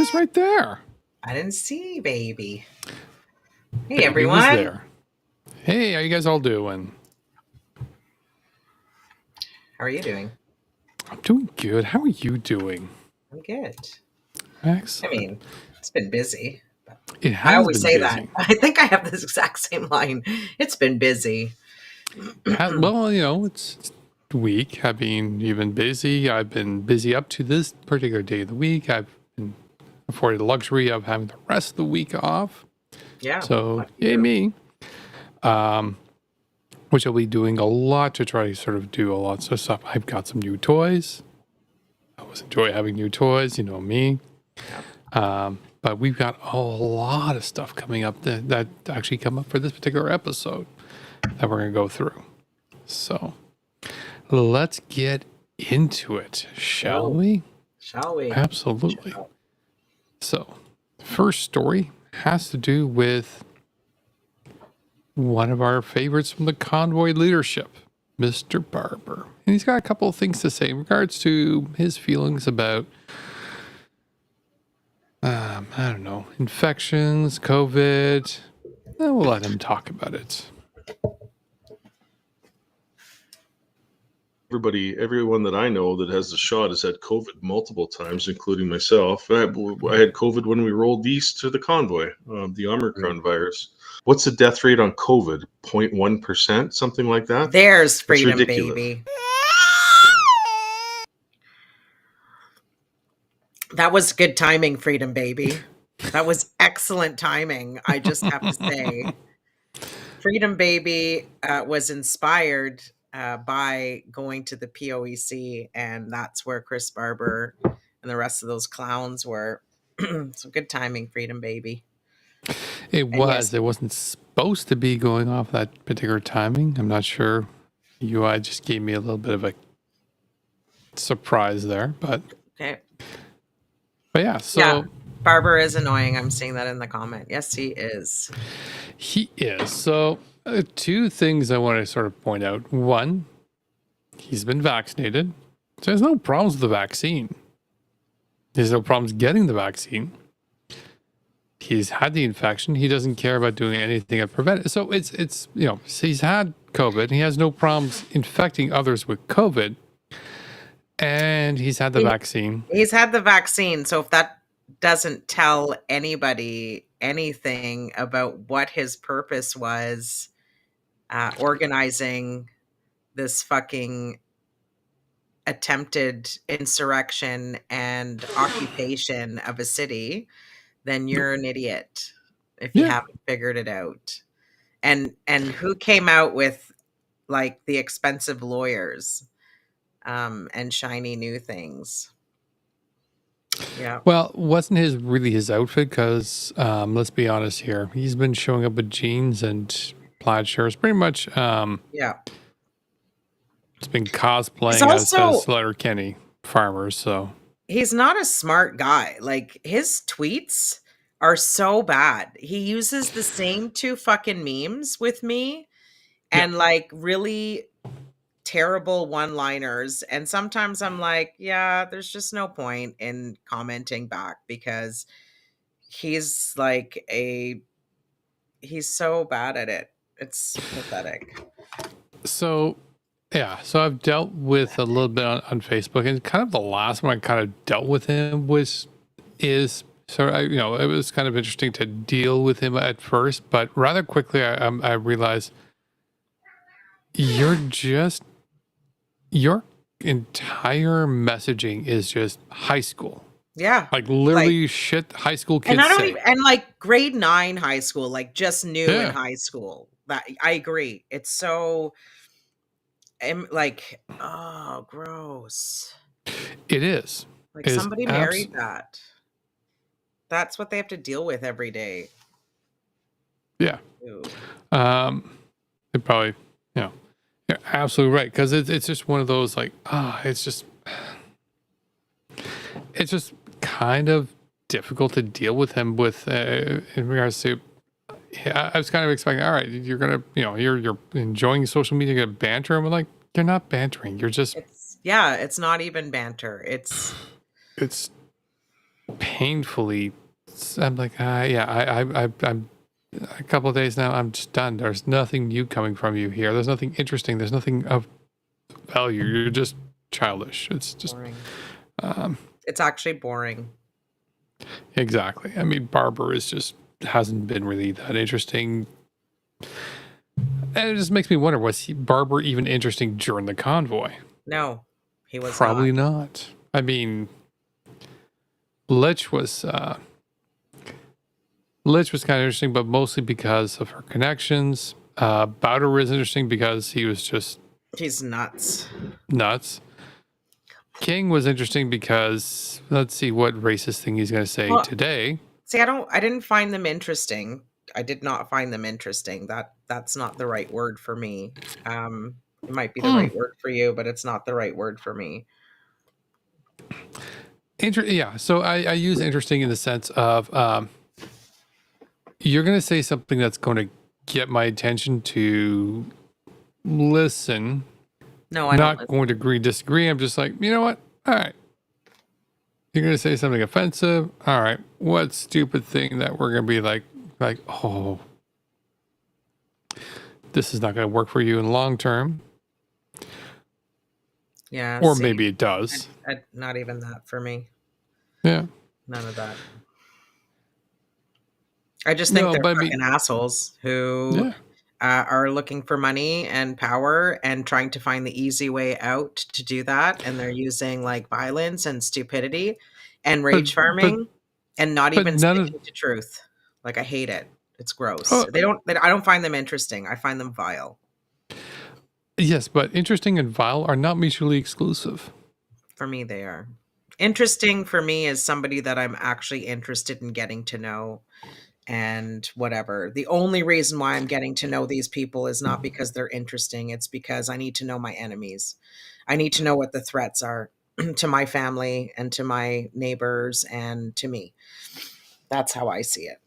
was right there. I didn't see baby. Hey, Baby everyone. was there. Hey, how you guys all doing? How are you doing? I'm doing good. How are you doing? I'm good. Excellent. I mean, it's been busy. It has I always been say busy. that. I think I have this exact same line. It's been busy. Well, you know, it's the week. I've been even busy. I've been busy up to this particular day of the week. I've been afforded the luxury of having the rest of the week off. Yeah. So, yay me. Which I'll be doing a lot to try to sort of do a lot of stuff. I've got some new toys. I always enjoy having new toys, you know me. But we've got a lot of stuff coming up that actually come up for this particular episode that we're going to go through. So let's get into it, shall we? Shall we? Absolutely. So the first story has to do with one of our favorites from the convoy leadership, Mr. Barber. And he's got a couple of things to say in regards to his feelings about, I don't know, infections, COVID. We'll let him talk about it. Everyone that I know that has the shot has had COVID multiple times, including myself. I had COVID when we rolled east to the convoy, the Omicron virus. What's the death rate on COVID? 0.1%, something like that? There's freedom, baby. That was good timing, freedom, baby. That was excellent timing, I just have to say. Freedom Baby was inspired by going to the POEC, and that's where Chris Barber and the rest of those clowns were. So good timing, Freedom Baby. It was. Yes. It wasn't supposed to be going off that particular timing. I'm not sure. UI just gave me a little bit of a surprise there, but okay. But yeah, so yeah. Barber is annoying. I'm seeing that in the comment. Yes, he is. He is. So two things I want to sort of point out. One, he's been vaccinated. So there's no problems with the vaccine. There's no problems getting the vaccine. He's had the infection. He doesn't care about doing anything to prevent it. So it's you know, he's had COVID. He has no problems infecting others with COVID. And he's had the vaccine. He's had the vaccine. So if that doesn't tell anybody anything about what his purpose was, organizing this fucking attempted insurrection and occupation of a city, then you're an idiot if you haven't figured it out. And who came out with like the expensive lawyers and shiny new things? Yeah. Well, wasn't really his outfit? Because let's be honest here, he's been showing up with jeans and plaid shirts, pretty much. Yeah. It's been cosplaying as Letterkenny farmers. So he's not a smart guy. Like his tweets are so bad. He uses the same two fucking memes with me, and like really terrible one-liners, and sometimes I'm like, yeah, there's just no point in commenting back because he's like he's so bad at it. It's pathetic. So so I've dealt with a little bit on Facebook, and kind of the last one I kind of dealt with him is you know, it was kind of interesting to deal with him at first, but rather quickly I realized your entire messaging is just high school. Yeah. Like literally shit high school kids. And I don't even, and like grade 9 high school, like just new in high school. That I agree. It's so like, oh, gross. It is. Like somebody married that. That's what they have to deal with every day. Yeah. It probably, you know, you're absolutely right. Because it's just one of those like, it's just kind of difficult to deal with him with in regards to. I was kind of expecting, all right, you're gonna, you know, you're enjoying social media, you're gonna banter, and we're like, you're not bantering, you're just. It's not even banter. It's painfully. I'm like, I'm a couple of days now. I'm just done. There's nothing new coming from you here. There's nothing interesting. There's nothing of value. You're just childish. It's just boring. It's actually boring. exactly. I mean, Barber hasn't been really that interesting. And it just makes me wonder, was Barber even interesting during the convoy? No, he was Probably not. I mean, Lich was kind of interesting, but mostly because of her connections. Bowder was interesting because he was just He's nuts. King was interesting because let's see what racist thing he's going to say today. See, I didn't find them interesting. I did not find them interesting. That's not the right word for me. It might be the right word for you, but it's not the right word for me. Yeah. So I use interesting in the sense of you're going to say something that's going to get my attention to listen. No, I'm not going to disagree. I'm just like, you know what? All right. You're going to say something offensive. All right. What stupid thing that we're going to be like, oh, this is not going to work for you in long term. Yeah. Or maybe it does. Not even that for me. Yeah. None of that. I just think they're fucking assholes who are looking for money and power and trying to find the easy way out to do that. And they're using like violence and stupidity and rage farming and not even sticking to truth. Like, I hate it. It's gross. I don't find them interesting. I find them vile. Yes, but interesting and vile are not mutually exclusive. For me, they are. Interesting for me is somebody that I'm actually interested in getting to know and whatever. The only reason why I'm getting to know these people is not because they're interesting. It's because I need to know my enemies. I need to know what the threats are to my family and to my neighbors and to me. That's how I see it.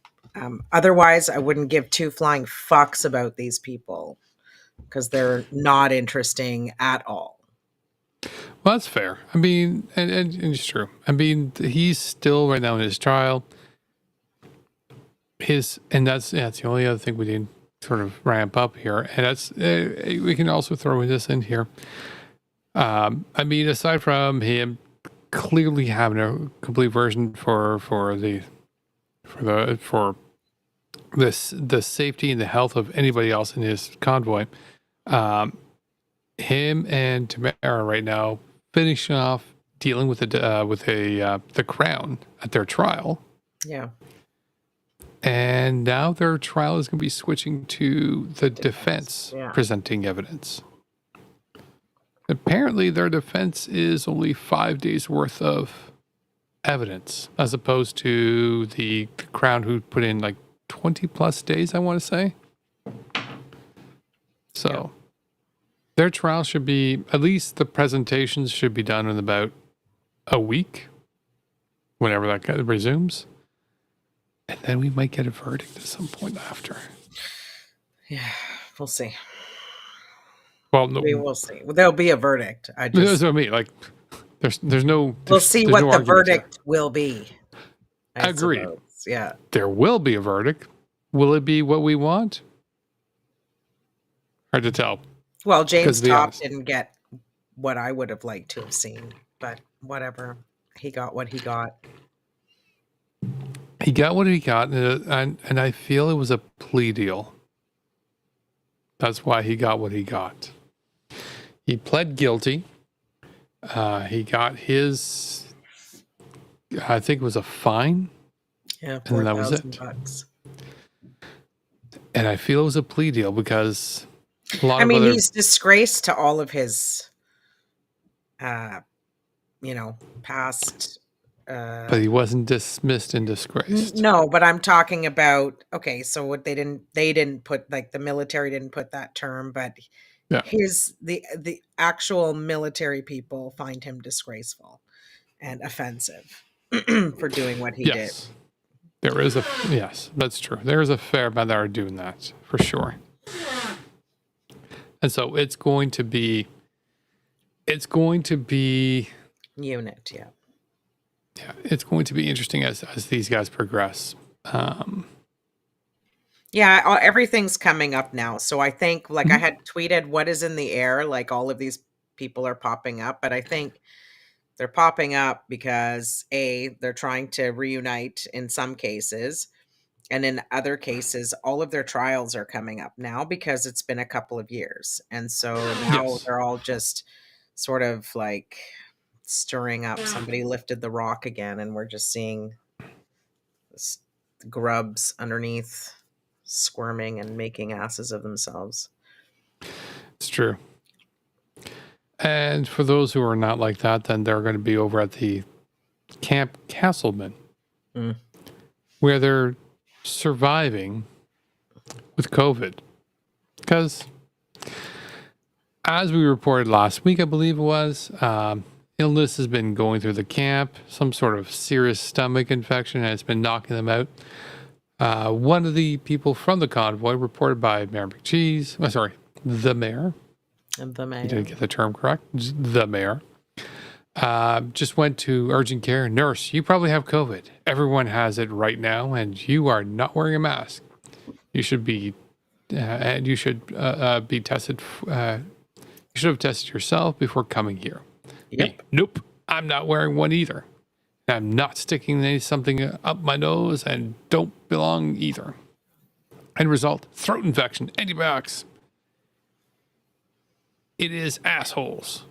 Otherwise, I wouldn't give two flying fucks about these people because they're not interesting at all. Well, that's fair. I mean, and it's true. I mean, he's still right now in his trial. And that's the only other thing we didn't sort of ramp up here. And that's we can also throw this in here. I mean, aside from him clearly having a complete version for the safety and the health of anybody else in his convoy, him and Tamara right now finishing off dealing with the Crown at their trial. Yeah. And now their trial is going to be switching to the defense presenting evidence. Apparently, their defense is only 5 days worth of evidence, as opposed to the Crown, who put in like 20 plus days, I want to say. So their trial should be, at least the presentations should be done in about a week, whenever that resumes. And then we might get a verdict at some point after. Yeah, we'll see. Well, no, we will see. There'll be a verdict. That's what I mean. Like, there's no. We'll see what the verdict will be. I agree. Yeah, there will be a verdict. Will it be what we want? Hard to tell. Well, James Topp didn't get what I would have liked to have seen, but whatever. He got what he got. He got what he got, and I feel it was a plea deal. That's why he got what he got. He pled guilty. He got his, I think it was a fine. Yeah, and that was it. $4,000. And I feel it was a plea deal because he's disgraced to all of his, past. But he wasn't dismissed and disgraced. No, but I'm talking about, okay, so what they didn't put, like, the military didn't put that term, but the actual military people find him disgraceful and offensive for doing what he did. There is yes, that's true. There is a fair amount that are doing that for sure. And so it's going to be unit, yeah, it's going to be interesting as these guys progress. Yeah, everything's coming up now. So I think, like, I had tweeted what is in the air, like all of these people are popping up, but I think they're popping up because they're trying to reunite in some cases, and in other cases, all of their trials are coming up now because it's been a couple of years. And so now Yes. they're all just sort of like stirring up. Somebody lifted the rock again, and we're just seeing grubs underneath squirming and making asses of themselves. It's true. And for those who are not like that, then they're going to be over at the Camp Casselman, where they're surviving with COVID. Because, as we reported last week, I believe it was, illness has been going through the camp, some sort of serious stomach infection, and it's been knocking them out. One of the people from the convoy, reported by Mayor McCheese, the mayor. The mayor. You didn't get the term correct. The mayor. Just went to urgent care. Nurse, you probably have COVID. Everyone has it right now, and you are not wearing a mask. You should be, and you should be tested. You should have tested yourself before coming here. Yep. Me, nope, I'm not wearing one either. I'm not sticking something up my nose, and don't belong either. End result: throat infection, antibiotics. It is assholes.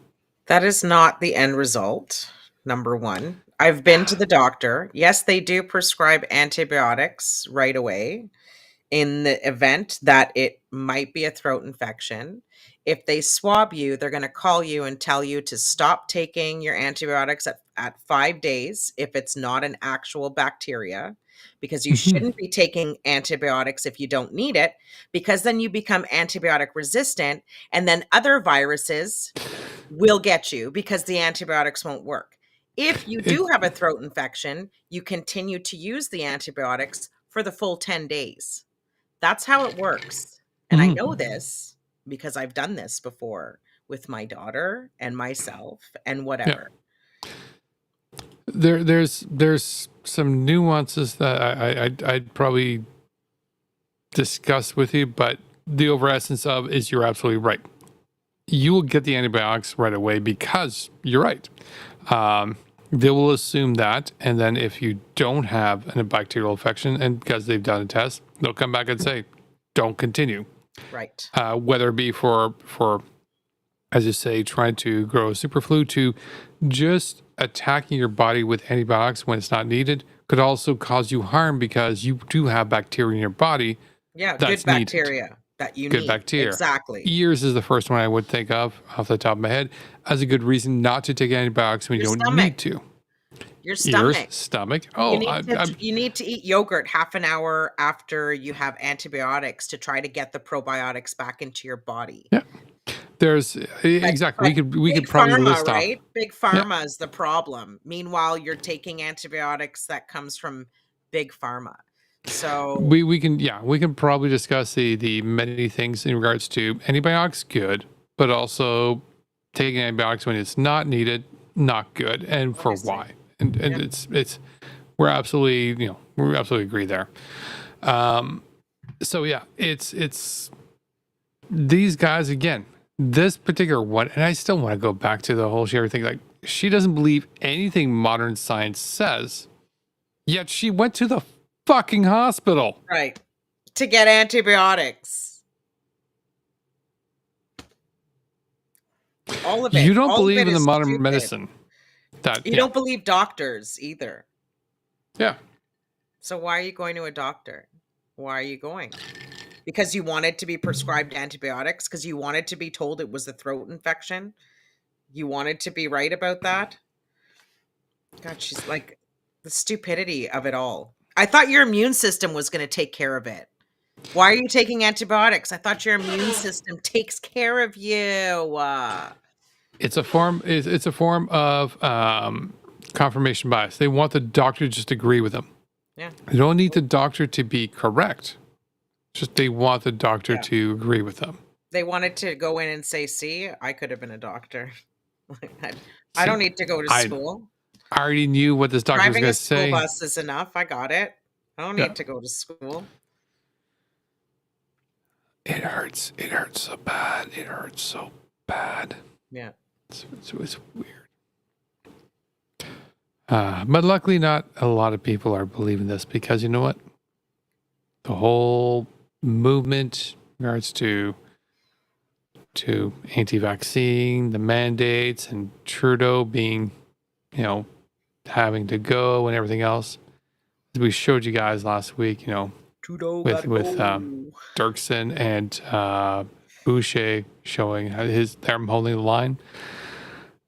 That is not the end result. Number one, I've been to the doctor. Yes, they do prescribe antibiotics right away in the event that it might be a throat infection. If they swab you, they're going to call you and tell you to stop taking your antibiotics at 5 days if it's not an actual bacteria, because you shouldn't be taking antibiotics if you don't need it, because then you become antibiotic resistant, and then other viruses will get you because the antibiotics won't work. If you do have a throat infection, you continue to use the antibiotics for the full 10 days. That's how it works. And I know this because I've done this before with my daughter and myself and whatever. Yeah. There's some nuances that I'd probably discuss with you, but the overessence of is you're absolutely right. You will get the antibiotics right away because you're right. They will assume that, and then if you don't have a bacterial infection, and because they've done a test, they'll come back and say, "Don't continue." Right. Whether it be for as you say, trying to grow a superflu, to just attacking your body with antibiotics when it's not needed could also cause you harm because you do have bacteria in your body. Yeah, that's good bacteria needed. that you Good need. bacteria. Exactly. Ears is the first one I would think of off the top of my head as a good reason not to take antibiotics when you don't need to. Your stomach. Ears, stomach. Oh, you need to eat yogurt half an hour after you have antibiotics to try to get the probiotics back into your body. Yeah. There's exactly. We could probably list off. Right? Big pharma is the problem. Meanwhile, you're taking antibiotics that comes from big pharma. So we can probably discuss the many things in regards to antibiotics, good, but also taking antibiotics when it's not needed, not good, and for why. And it's we absolutely agree there. So yeah, it's these guys again. This particular one, and I still want to go back to the whole Sherry thing. Like, she doesn't believe anything modern science says, yet she went to the fucking hospital. Right. To get antibiotics. All of it. You don't believe in the modern medicine. You don't believe doctors either. Yeah. So why are you going to a doctor? Why are you going? Because you wanted to be prescribed antibiotics? Because you wanted to be told it was a throat infection? You wanted to be right about that? God, she's like, the stupidity of it all. I thought your immune system was going to take care of it. Why are you taking antibiotics? I thought your immune system takes care of you. It's a form of confirmation bias. They want the doctor to just agree with them. Yeah. They don't need the doctor to be correct. Just they want the doctor to agree with them. They wanted to go in and say, see, I could have been a doctor. I don't need to go to school. I already knew what this doctor was Driving going a to school say. bus is enough. I got it. I don't Yeah. need to go to school. It hurts. It hurts so bad. It hurts so bad. Yeah. It's weird. But luckily, not a lot of people are believing this because you know what? The whole movement in regards to anti-vaccine, the mandates, and Trudeau being, having to go and everything else. As we showed you guys last week, Trudeau with Dirksen and Boucher showing them holding the line.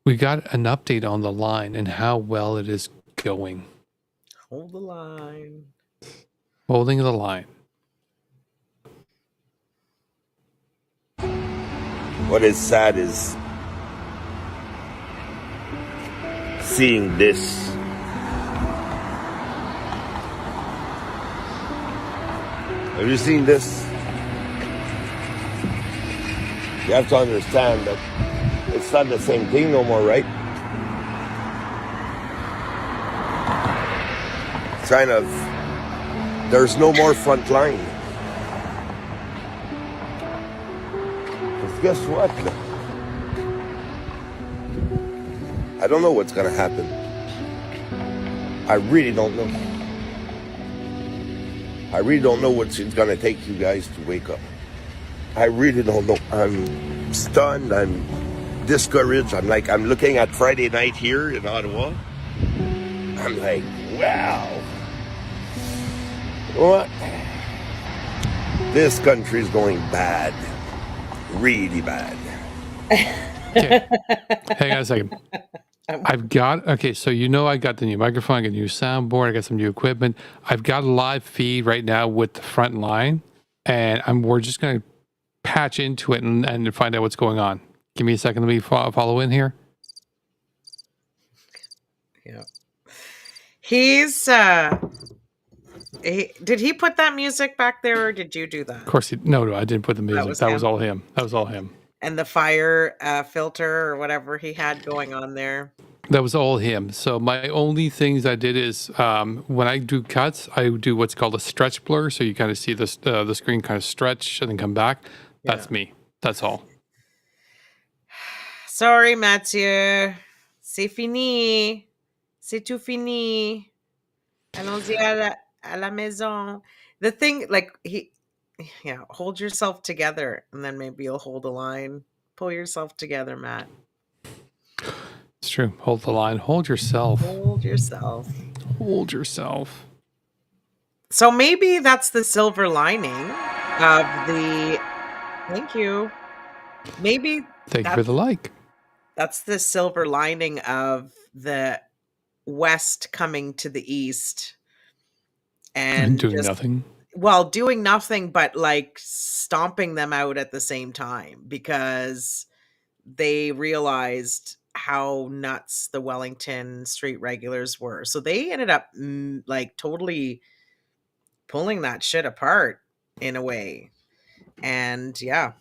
We got an update on the line and how well it is going. Hold the line. Holding the line. What is sad is seeing this. Have you seen this? You have to understand that it's not the same thing no more, right? Kind of, there's no more front line. Because guess what? I don't know what's gonna happen. I really don't know. I really don't know what it's gonna take you guys to wake up. I really don't know. I'm stunned. I'm discouraged. I'm looking at Friday night here in Ottawa. I'm like, wow. What? This country's going bad. Really bad. Okay. Hang on a second. So I got the new microphone, I got a new soundboard, I got some new equipment. I've got a live feed right now with the front line, and we're just going to patch into it and find out what's going on. Give me a second. Let me follow in here. Yeah. He's did he put that music back there, or did you do that? Of course, no, I didn't put the music. That was all him. That was all him. And the fire filter or whatever he had going on there. That was all him. So my only things I did is when I do cuts, I do what's called a stretch blur. So you kind of see this the screen kind of stretch and then come back. That's me. That's all. Sorry, Mathieu. C'est fini. C'est tout fini. Allons-y à la maison. The thing, hold yourself together, and then maybe you'll hold a line. Pull yourself together, Matt. It's true. Hold the line. Hold yourself. Hold yourself. Hold yourself. So maybe that's the silver lining of the... Thank you. Maybe... Thank you for the like. That's the silver lining of the West coming to the East. And doing nothing. Well, doing nothing, but stomping them out at the same time, because they realized how nuts the Wellington street regulars were. So they ended up totally pulling that shit apart in a way. And yeah,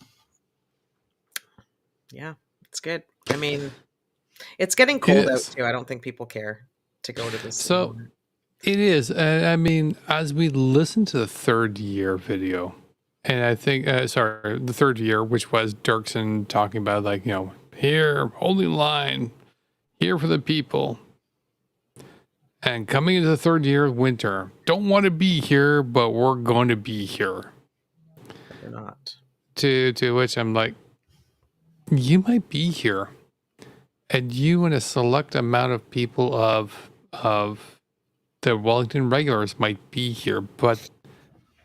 it's good. I mean, it's getting cold out too. I don't think people care to go to this. So it is. I mean, as we listen to the third year video, and I think, the third year, which was Dirksen talking about here, holding line, here for the people. And coming into the third year of winter, don't want to be here, but we're going to be here. They're not. To which I'm like, you might be here. And you and a select amount of people of the Wellington regulars might be here, but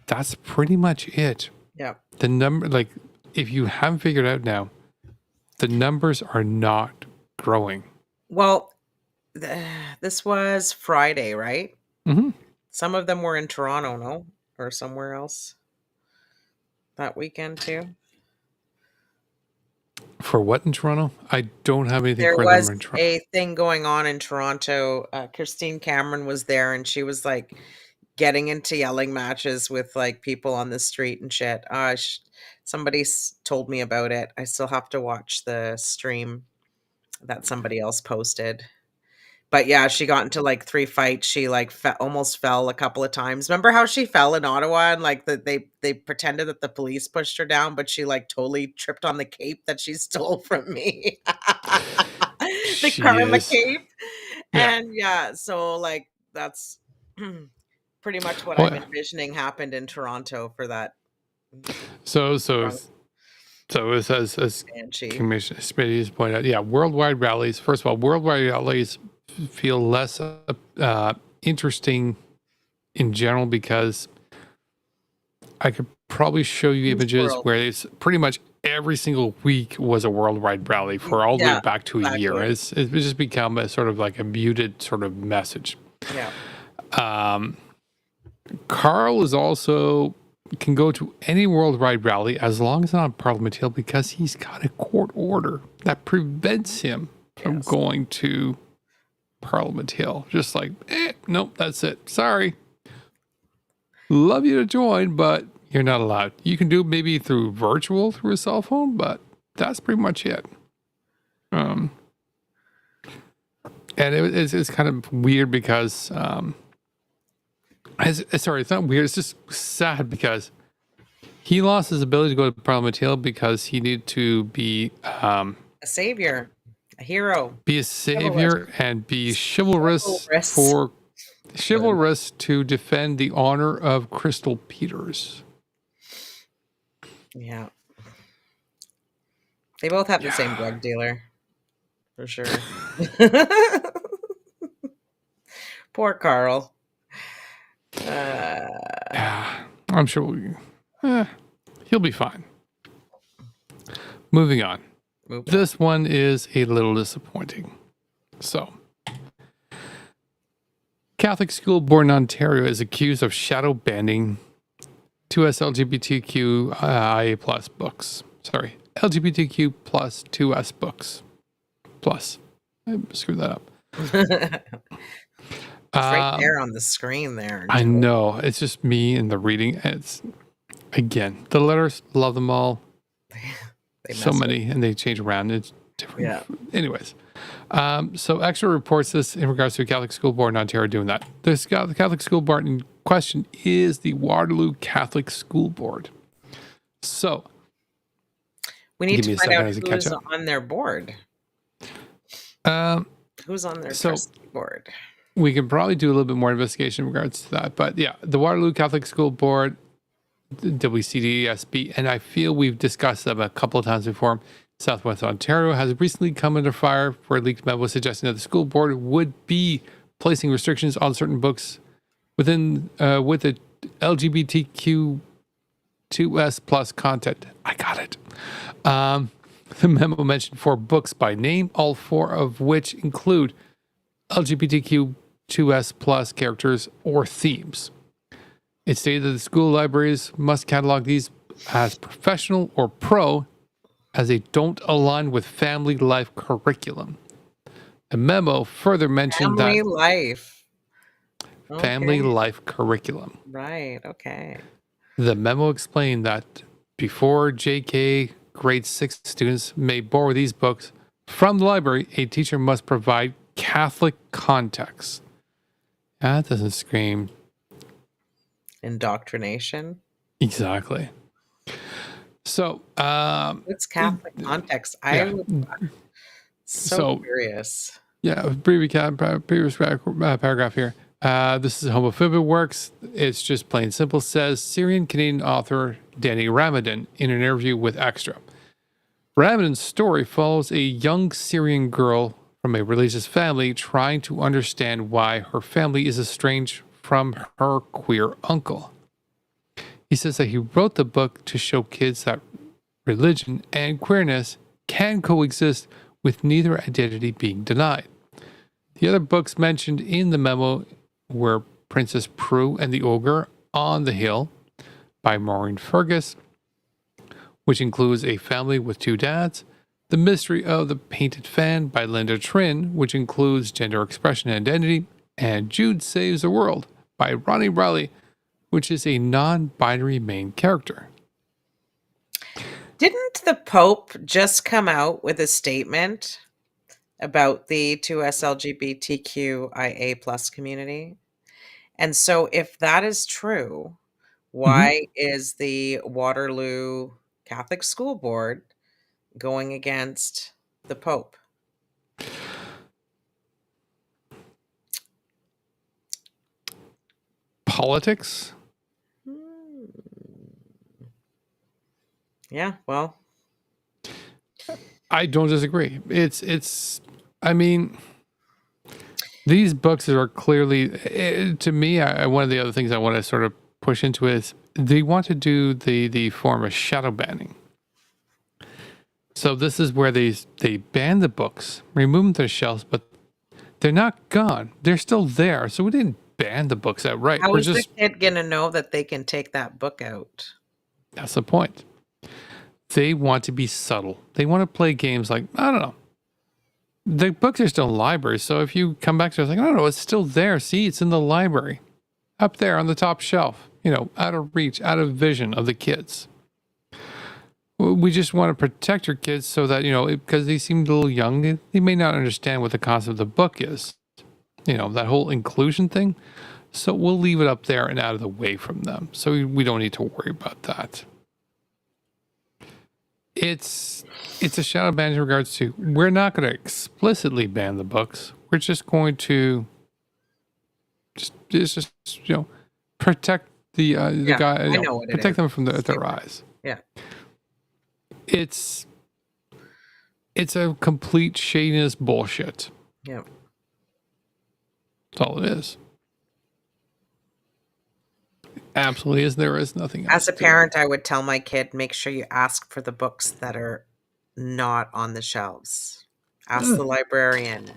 that's pretty much it. Yeah. The number, if you haven't figured out now, the numbers are not growing. Well, this was Friday, right? Mm-hmm. Some of them were in Toronto, no? Or somewhere else that weekend too. For what in Toronto? I don't have anything. There for was them in Toronto. a thing going on in Toronto. Christine Cameron was there, and she was getting into yelling matches with people on the street and shit. Somebody told me about it. I still have to watch the stream that somebody else posted. But yeah, she got into like 3 fights. She like almost fell a couple of times. Remember how she fell in Ottawa and like they pretended that the police pushed her down, but she like totally tripped on the cape that she stole from me. The She karma is. cape. Yeah. And yeah, so like that's pretty much what I'm Well, envisioning happened in Toronto for that so drunk it says, as banshee. Commissioner Smitty's pointed out, yeah, worldwide rallies. First of all, worldwide rallies feel less interesting in general because I could probably show you Whose images world? where it's pretty much every single week was a worldwide rally for all the way Yeah, back to a year. exactly. It's just become a sort of like a muted sort of message. Yeah. Carl is also can go to any worldwide rally as long as it's not Parliament Hill because he's got a court order that prevents him from Yes. going to Parliament Hill. Just like, nope, that's it. Sorry. Love you to join, but you're not allowed. You can do it maybe through virtual through a cell phone, but that's pretty much it. And it's kind of weird because sorry, it's not weird. It's just sad because he lost his ability to go to Parliament Hill because he needed to be A savior, a hero. a savior and be chivalrous to defend the honor of Crystal Peters. Yeah. They both have the same drug dealer. For sure. Poor Carl. I'm sure he'll be fine. Moving on. This one is a little disappointing. So, Catholic School Board in Ontario is accused of shadow banning 2S LGBTQIA plus books. Sorry, LGBTQ plus 2S books. Plus. I screwed that up. It's right there on the screen there. I know. It's just me and the reading. It's, again, the letters, love them all. So many, and they change around. It's different. Yeah. Anyways, so Extra reports this in regards to a Catholic school board in Ontario doing that. The Catholic school board in question is the Waterloo Catholic School Board. So we need to find out who's on their board. Who's on their trustee board? We can probably do a little bit more investigation in regards to that. But yeah, the Waterloo Catholic School Board, WCDSB, and I feel we've discussed them a couple of times before. Southwest Ontario has recently come under fire for a leaked memo suggesting that the school board would be placing restrictions on certain books within with the LGBTQ2S plus content. I got it. The memo mentioned 4 books by name, all 4 of which include LGBTQ2S plus characters or themes. It stated that the school libraries must catalog these as professional or pro, as they don't align with family life curriculum. The memo further mentioned family life. Family life curriculum. Right, okay. The memo explained that before JK grade 6 students may borrow these books from the library, a teacher must provide Catholic context. That doesn't scream indoctrination. Exactly. So, what's Catholic context? I'm so curious. Yeah, previous paragraph here. This is homophobic works. It's just plain simple. Says Syrian Canadian author Danny Ramadan in an interview with Extra. Ramadan's story follows a young Syrian girl from a religious family trying to understand why her family is estranged from her queer uncle. He says that he wrote the book to show kids that religion and queerness can coexist with neither identity being denied. The other books mentioned in the memo were Princess Prue and the Ogre on the Hill by Maureen Fergus, which includes A Family with Two Dads, The Mystery of the Painted Fan by Linda Trin, which includes gender expression and identity, and Jude Saves the World by Ronnie Riley, which is a non-binary main character. Didn't the Pope just come out with a statement about the 2S LGBTQIA plus community. And so if that is true, Mhm. why is the Waterloo Catholic School Board going against the Pope? Politics? Hmm. Yeah, well, I don't disagree. I mean, these books are clearly, to me, one of the other things I want to sort of push into is they want to do the form of shadow banning. So this is where they ban the books, remove them to the shelves, but they're not gone. They're still there. So we didn't ban the books outright. how We're is the just, kid going to know that they can take that book out? that's the point. They want to be subtle. They want to play games like, I don't know. The books are still in libraries, so if you come back to it, it's like, I don't know, it's still there. See, it's in the library. Up there on the top shelf, out of reach, out of vision of the kids. We just want to protect your kids so that, because they seem a little young, they may not understand what the concept of the book is. That whole inclusion thing. So we'll leave it up there and out of the way from them. So we don't need to worry about that. It's a shadow ban in regards to, we're not going to explicitly ban the books. We're just going to just protect the Yeah, guy, I know what it protect is. them from their eyes. Yeah. It's a complete shadiness bullshit. Yeah. That's all it is. Absolutely is. There is nothing else. As a parent, I would tell my kid, make sure you ask for the books that are not on the shelves. Ask the librarian.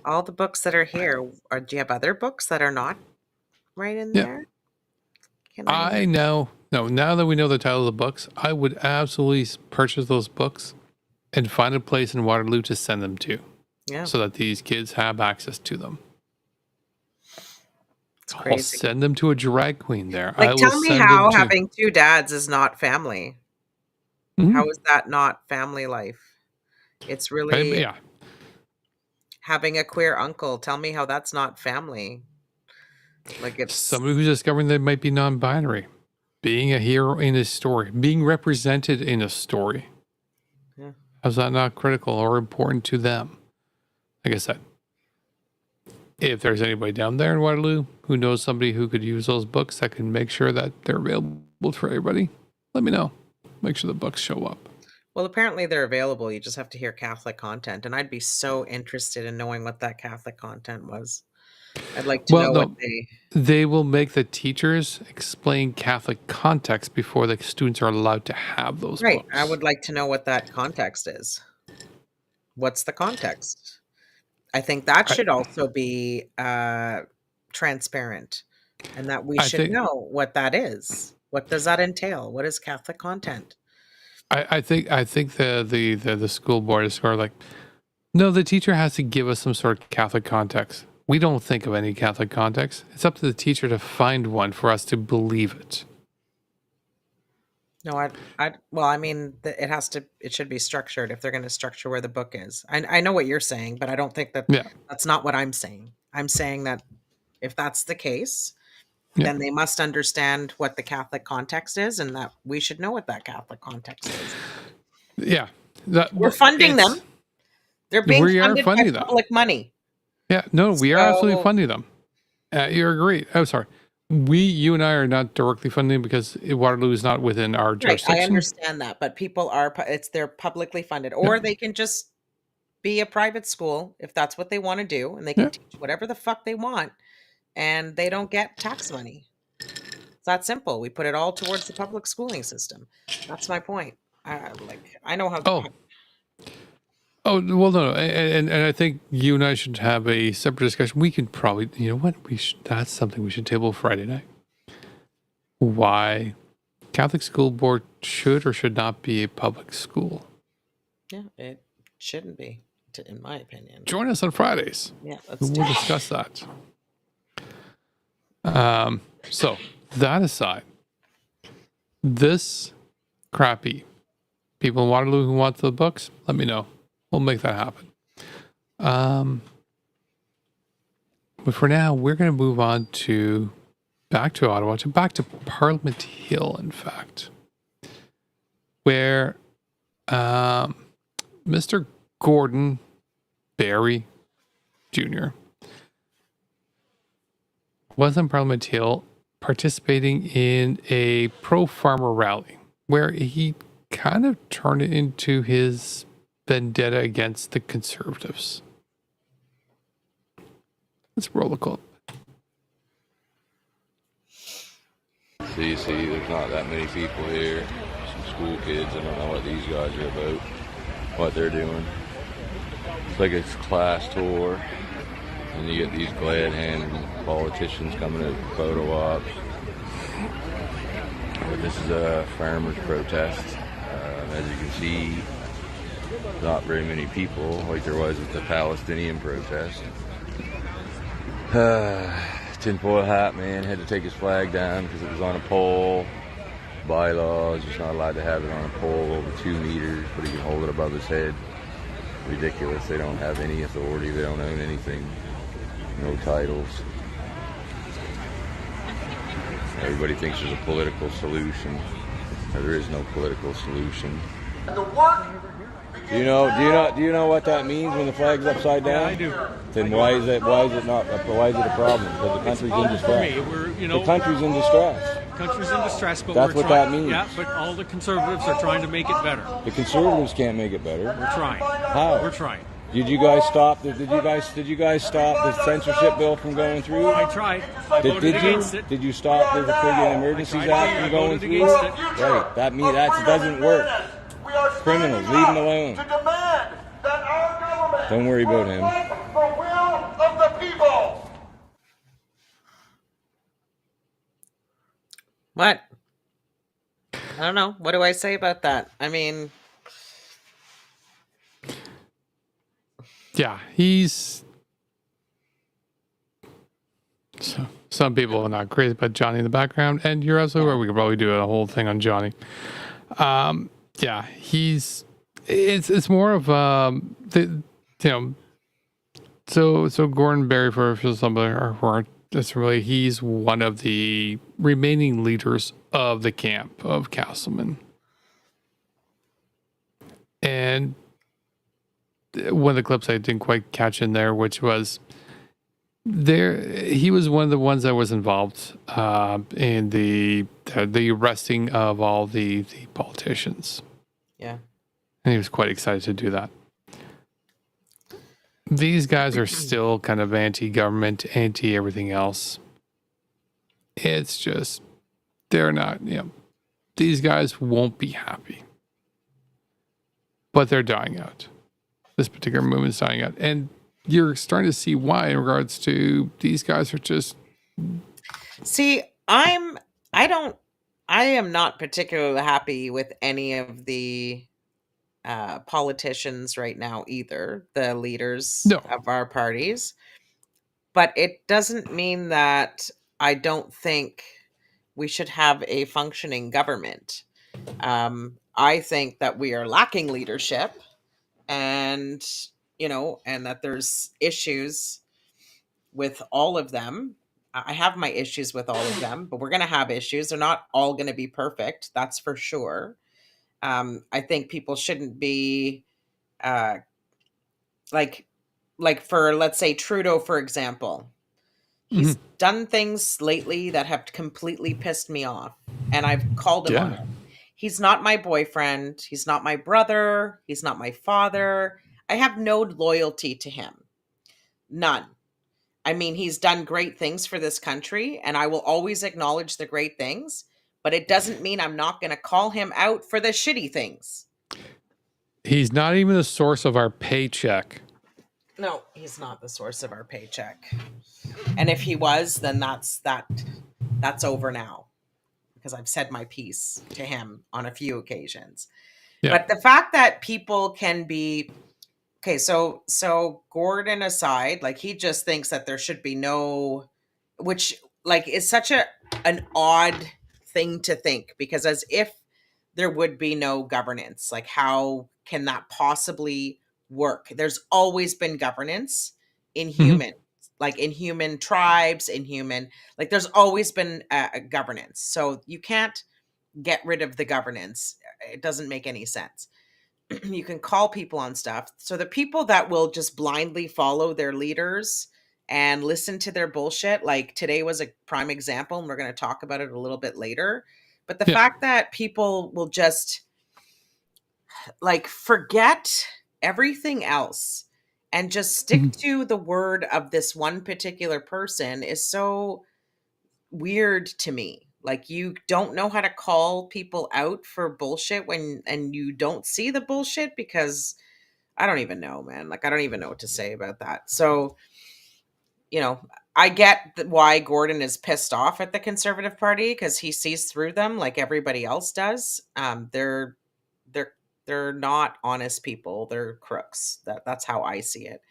All the books that are here, do you have other books that are not right in Yeah. there? Can I know. No, now that we know the title of the books, I would absolutely purchase those books and find a place in Waterloo to send them to, Yeah, so that these kids have access to them. it's I'll crazy. send them to a drag queen there. I Like, will tell me send how them to. having two dads is not family. Mhm. How is that not family life? It's really Yeah. having a queer uncle. Tell me how that's not family. Like, it's Somebody who's discovering they might be non-binary, being a hero in a story, being represented in a story. Yeah. How's that not critical or important to them? Like I said, if there's anybody down there in Waterloo who knows somebody who could use those books that can make sure that they're available for everybody, let me know. Make sure the books show up. Well, apparently they're available. You just have to hear Catholic content, and I'd be so interested in knowing what that Catholic content was. I'd like to know what they will make the teachers explain Catholic context before the students are allowed to have those Right. books. I would like to know what that context is. What's the context? I think that should also be transparent, and that we should know what that is. What does that entail? What is Catholic content? I think the school board is sort of like, no, the teacher has to give us some sort of Catholic context. We don't think of any Catholic context. It's up to the teacher to find one for us to believe it. No, well, I mean, it should be structured if they're going to structure where the book is. I know what you're saying, but I don't think that's not what I'm saying. I'm saying that if that's the case, then they must understand what the Catholic context is, and that we should know what that Catholic context is. Yeah. We're funding them. They're being funded by public money. Yeah, no, we are absolutely funding them. You agree. Oh, sorry. You and I are not directly funding because Waterloo is not within our jurisdiction. Right, I understand that, but people they're publicly funded, or they can just be a private school if that's what they want to do, and they can teach whatever the fuck they want, and they don't get tax money. It's that simple. We put it all towards the public schooling system. That's my point. I know how. Oh, well, no, and I think you and I should have a separate discussion. We could probably, you know what, that's something we should table Friday night. Why Catholic school board should or should not be a public school. Yeah, it shouldn't be, in my opinion. Join us on Fridays. Yeah, we'll discuss that. So that aside, this crappy people in Waterloo who want the books, let me know. We'll make that happen. But for now, we're going to move on to back to Ottawa, back to Parliament Hill, in fact, where Mr. Gordon Barry Jr. was on Parliament Hill participating in a pro-farmer rally where he kind of turned it into his vendetta against the Conservatives. Let's roll the clip. So you see, there's not that many people here. Some school kids. I don't know what these guys are about, what they're doing. It's like a class tour. And you get these glad-handed politicians coming out for photo ops. But this is a farmers' protest. As you can see, not very many people like there was with the Palestinian protest. Tinfoil hat man had to take his flag down because it was on a pole. Bylaws, he's not allowed to have it on a pole over 2 meters, but he can hold it above his head. Ridiculous. They don't have any authority. They don't own anything. No titles. Everybody thinks there's a political solution. There is no political solution. Do you know what that means when the flag's upside down? Yeah, I do. Then why is it a problem? Because the country's in distress. The country's in distress. Country's in distress, but That's we're what trying. that means. Yeah, but all the conservatives are trying to make it better. The conservatives can't make it better. We're trying. How? We're trying. Did you guys stop? Did you guys stop the censorship bill from going through? I tried. I voted against it. Did you stop the friggin' Emergencies Act from going through? Against it. Right. That doesn't work. Criminals, leave them alone. Don't worry about him. What? I don't know. What do I say about that? I mean, Yeah, he's. So, some people are not crazy about Johnny in the background, and you're absolutely right. We could probably do a whole thing on Johnny. Yeah, he's. It's more of So Gordon Barry, for some who aren't, it's really, he's one of the remaining leaders of the camp of Casselman. And one of the clips I didn't quite catch in there, which was he was one of the ones that was involved in the arresting of all the politicians. yeah. And he was quite excited to do that. These guys are still kind of anti-government, anti-everything else. It's just, they're not, these guys won't be happy. But they're dying out. This particular movement's dying out. And you're starting to see why in regards to these guys are just... See, I am not particularly happy with any of the politicians right now either, the leaders of our parties. But it doesn't mean that I don't think we should have a functioning government. I think that we are lacking leadership, and and that there's issues with all of them. I have my issues with all of them, but we're going to have issues. They're not all going to be perfect. That's for sure. I think people shouldn't be like for, let's say, Trudeau, for example. He's done things lately that have completely pissed me off, and I've called him on it. He's not my boyfriend. He's not my brother. He's not my father. I have no loyalty to him. None. I mean, he's done great things for this country, and I will always acknowledge the great things, but it doesn't mean I'm not going to call him out for the shitty things. He's not even the source of our paycheck. No, he's not the source of our paycheck. And if he was, then that's over now, because I've said my piece to him on a few occasions. Yeah. But the fact that people can be... Okay, so Gordon aside, like, he just thinks that there should be no... Which, like, is such an odd thing to think, because as if there would be no governance. Like, how can that possibly work. There's always been governance in human, like in human tribes, in human, like there's always been a governance. So you can't get rid of the governance. It doesn't make any sense. You can call people on stuff. So the people that will just blindly follow their leaders and listen to their bullshit, like today was a prime example, and we're going to talk about it a little bit later. But the fact that people will just like forget everything else and just stick to the word of this one particular person is so weird to me. Like, you don't know how to call people out for bullshit and you don't see the bullshit, because I don't even know, man. Like, I don't even know what to say about that. So, I get why Gordon is pissed off at the Conservative Party, because he sees through them like everybody else does. They're not honest people. They're crooks. That's how I see it.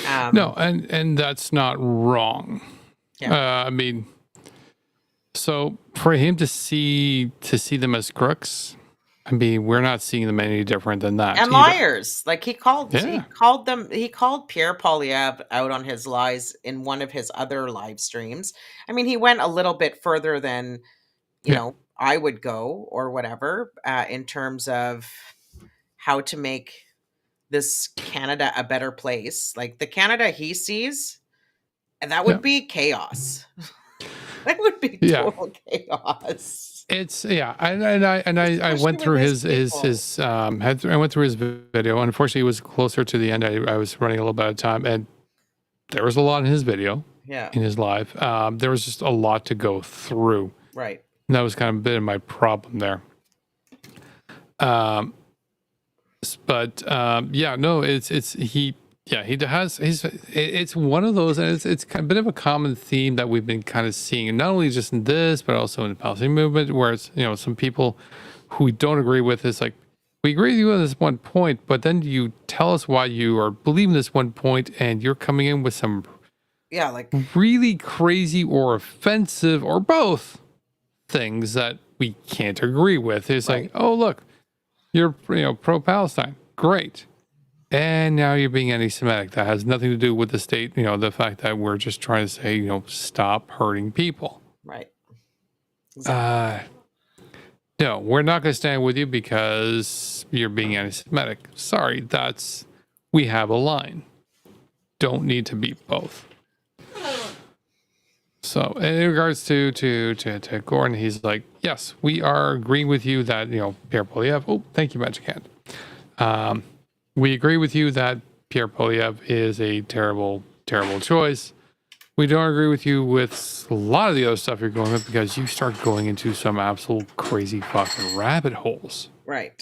No, and that's not wrong. Yeah. I mean, so for him to see them as crooks, I mean, we're not seeing them any different than that. And either. liars. Like, he called Pierre Poilievre out on his lies in one of his other live streams. I mean, he went a little bit further than, you know, I would go or whatever, in terms of how to make this Canada a better place. Like, the Canada he sees, and that would be chaos. That would be total chaos. It's I went through his I went through his video. Unfortunately, it was closer to the end. I was running a little bit of time, and there was a lot in his video. Yeah. In his live, there was just a lot to go through. Right. And that was kind of a bit of my problem there. It's one of those, and it's a bit of a common theme that we've been kind of seeing, not only just in this, but also in the Palestinian movement, where it's, some people who we don't agree with, is like, we agree with you on this one point, but then you tell us why you are believing this one point, and you're coming in with some really crazy or offensive or both things that we can't agree with. It's like, oh, look, you're pro-Palestine, great. And now you're being anti-Semitic. That has nothing to do with the state, the fact that we're just trying to say, stop hurting people. Right. Exactly. No, we're not going to stand with you because you're being anti-Semitic. Sorry, we have a line. Don't need to be both. So, in regards to Gordon, he's like, yes, we are agreeing with you that, Pierre Poilievre, oh, thank you, Magic Hand. We agree with you that Pierre Poilievre is a terrible, terrible choice. We don't agree with you with a lot of the other stuff you're going with, because you start going into some absolute crazy fucking rabbit holes. Right.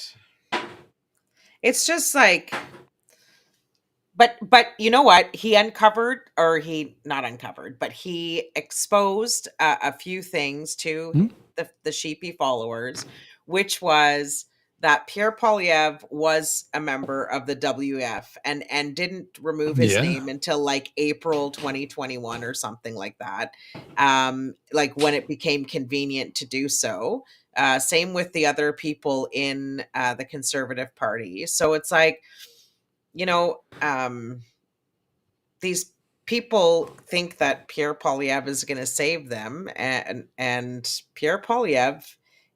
It's just like, but you know what? He exposed a few things to the sheepy followers, which was that Pierre Poilievre was a member of the WF and didn't remove his name until like April 2021 or something like that. Like when it became convenient to do so. Same with the other people in the Conservative Party. So it's like, these people think that Pierre Poilievre is going to save them, and Pierre Poilievre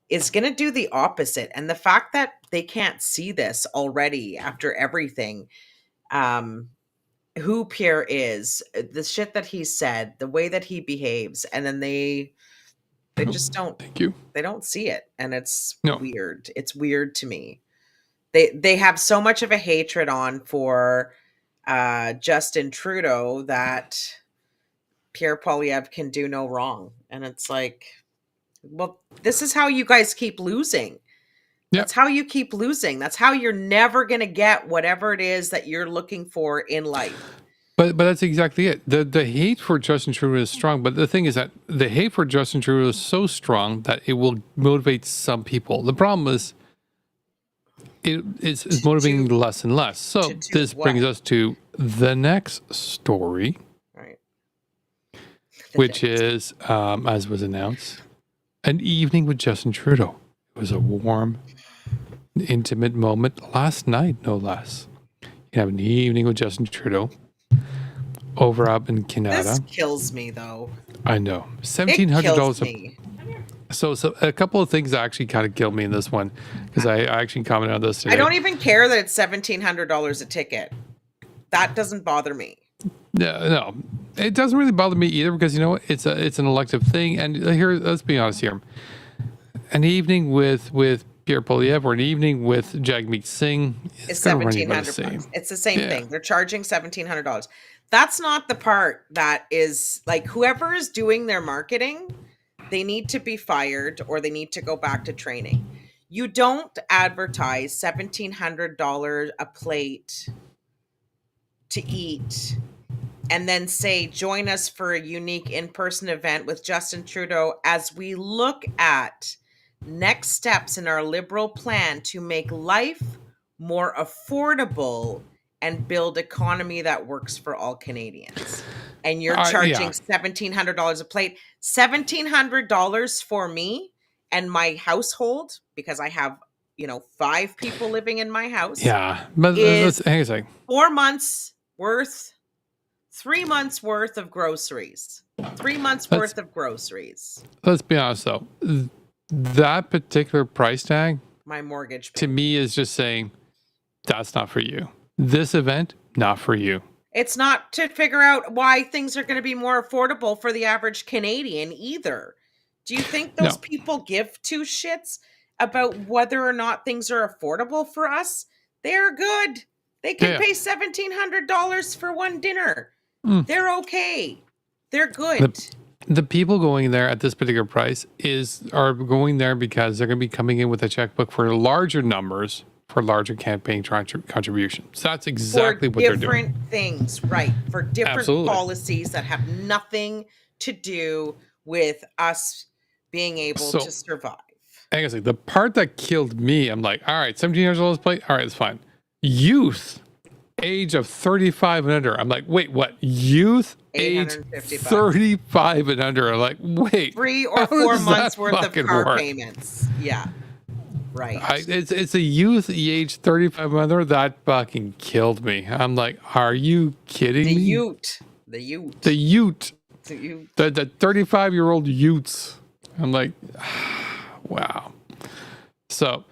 is going to do the opposite. And the fact that they can't see this already after everything, who Pierre is, the shit that he said, the way that he behaves, and then they just don't. Thank you. They don't see it, and it's weird. It's weird to me. They have so much of a hatred on for Justin Trudeau that Pierre Poilievre can do no wrong, and it's like, well, this is how you guys keep losing. Yep. That's how you keep losing. That's how you're never going to get whatever it is that you're looking for in life. But that's exactly it. The hate for Justin Trudeau is strong, but the thing is that the hate for Justin Trudeau is so strong that it will motivate some people. The problem is it's motivating less and less. So this brings us to the next story, right? Which is, as was announced, an evening with Justin Trudeau. It was a warm, intimate moment last night, no less. You have an evening with Justin Trudeau over up in Canada. This kills me, though. I know. It $1,700. kills me. So a couple of things actually kind of killed me in this one because I actually commented on this today. I don't even care that it's $1,700 a ticket. That doesn't bother me. No, it doesn't really bother me either because you know what? It's an elective thing, and here, let's be honest here. An evening with Pierre Poilievre or an evening with Jagmeet Singh, It's gonna run you $1,700. about the same. It's the same Yeah. thing. They're charging $1,700. That's not the part that is like whoever is doing their marketing, they need to be fired or they need to go back to training. You don't advertise $1,700 a plate to eat and then say, join us for a unique in-person event with Justin Trudeau as we look at next steps in our Liberal plan to make life more affordable and build economy that works for all Canadians. And you're charging $1,700 a plate. $1,700 for me and my household, because I have, 5 people living in my house. Yeah, but is hang on a second. 4 months worth, 3 months worth of groceries. 3 months worth of groceries. Let's be honest though. That particular price tag My mortgage to payment. me is just saying that's not for you. This event, not for you. It's not to figure out why things are going to be more affordable for the average Canadian either. Do you think those No. people give two shits about whether or not things are affordable for us? They're good. They can Yeah. pay $1,700 for one dinner. Mm. They're okay. They're good. The people going there at this particular price are going there because they're going to be coming in with a checkbook for larger numbers for larger campaign contributions. That's exactly what they're doing. For different things, right? For different Absolutely. policies that have nothing to do with us being able to survive. Hang on a second. The part that killed me, I'm like, all right, $1,700 plate. All right, it's fine. Youth, age of 35 and under. I'm like, wait, what? Youth, age 850 bucks. 35 and under. I'm like, wait. 3 or how 4 does months that worth of fucking car work? payments. Yeah. Right. It's a youth age 35 and under that fucking killed me. I'm like, are you kidding The me? Ute. The Ute. The 35-year-old Utes. I'm like, wow. So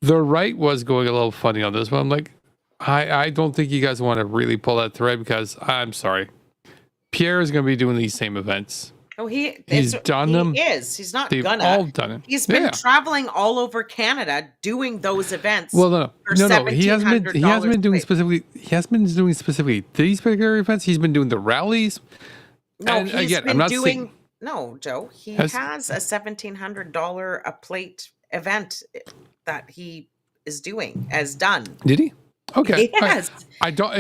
the right was going a little funny on this one. I'm like, I don't think you guys want to really pull that thread because I'm sorry. Pierre is going to be doing these same events. Oh, He's done them. He is. He's not They've gonna. all done it. He's been Yeah. traveling all over Canada doing those events. Well, no. He hasn't been doing $1,700 specifically. He hasn't been doing specifically these particular events. He's been doing the rallies. No, And he's again, been I'm not doing. saying- No, Joe. He Has- has a $1,700 a plate event that he is doing as done. Did he? Okay. Yes. I don't.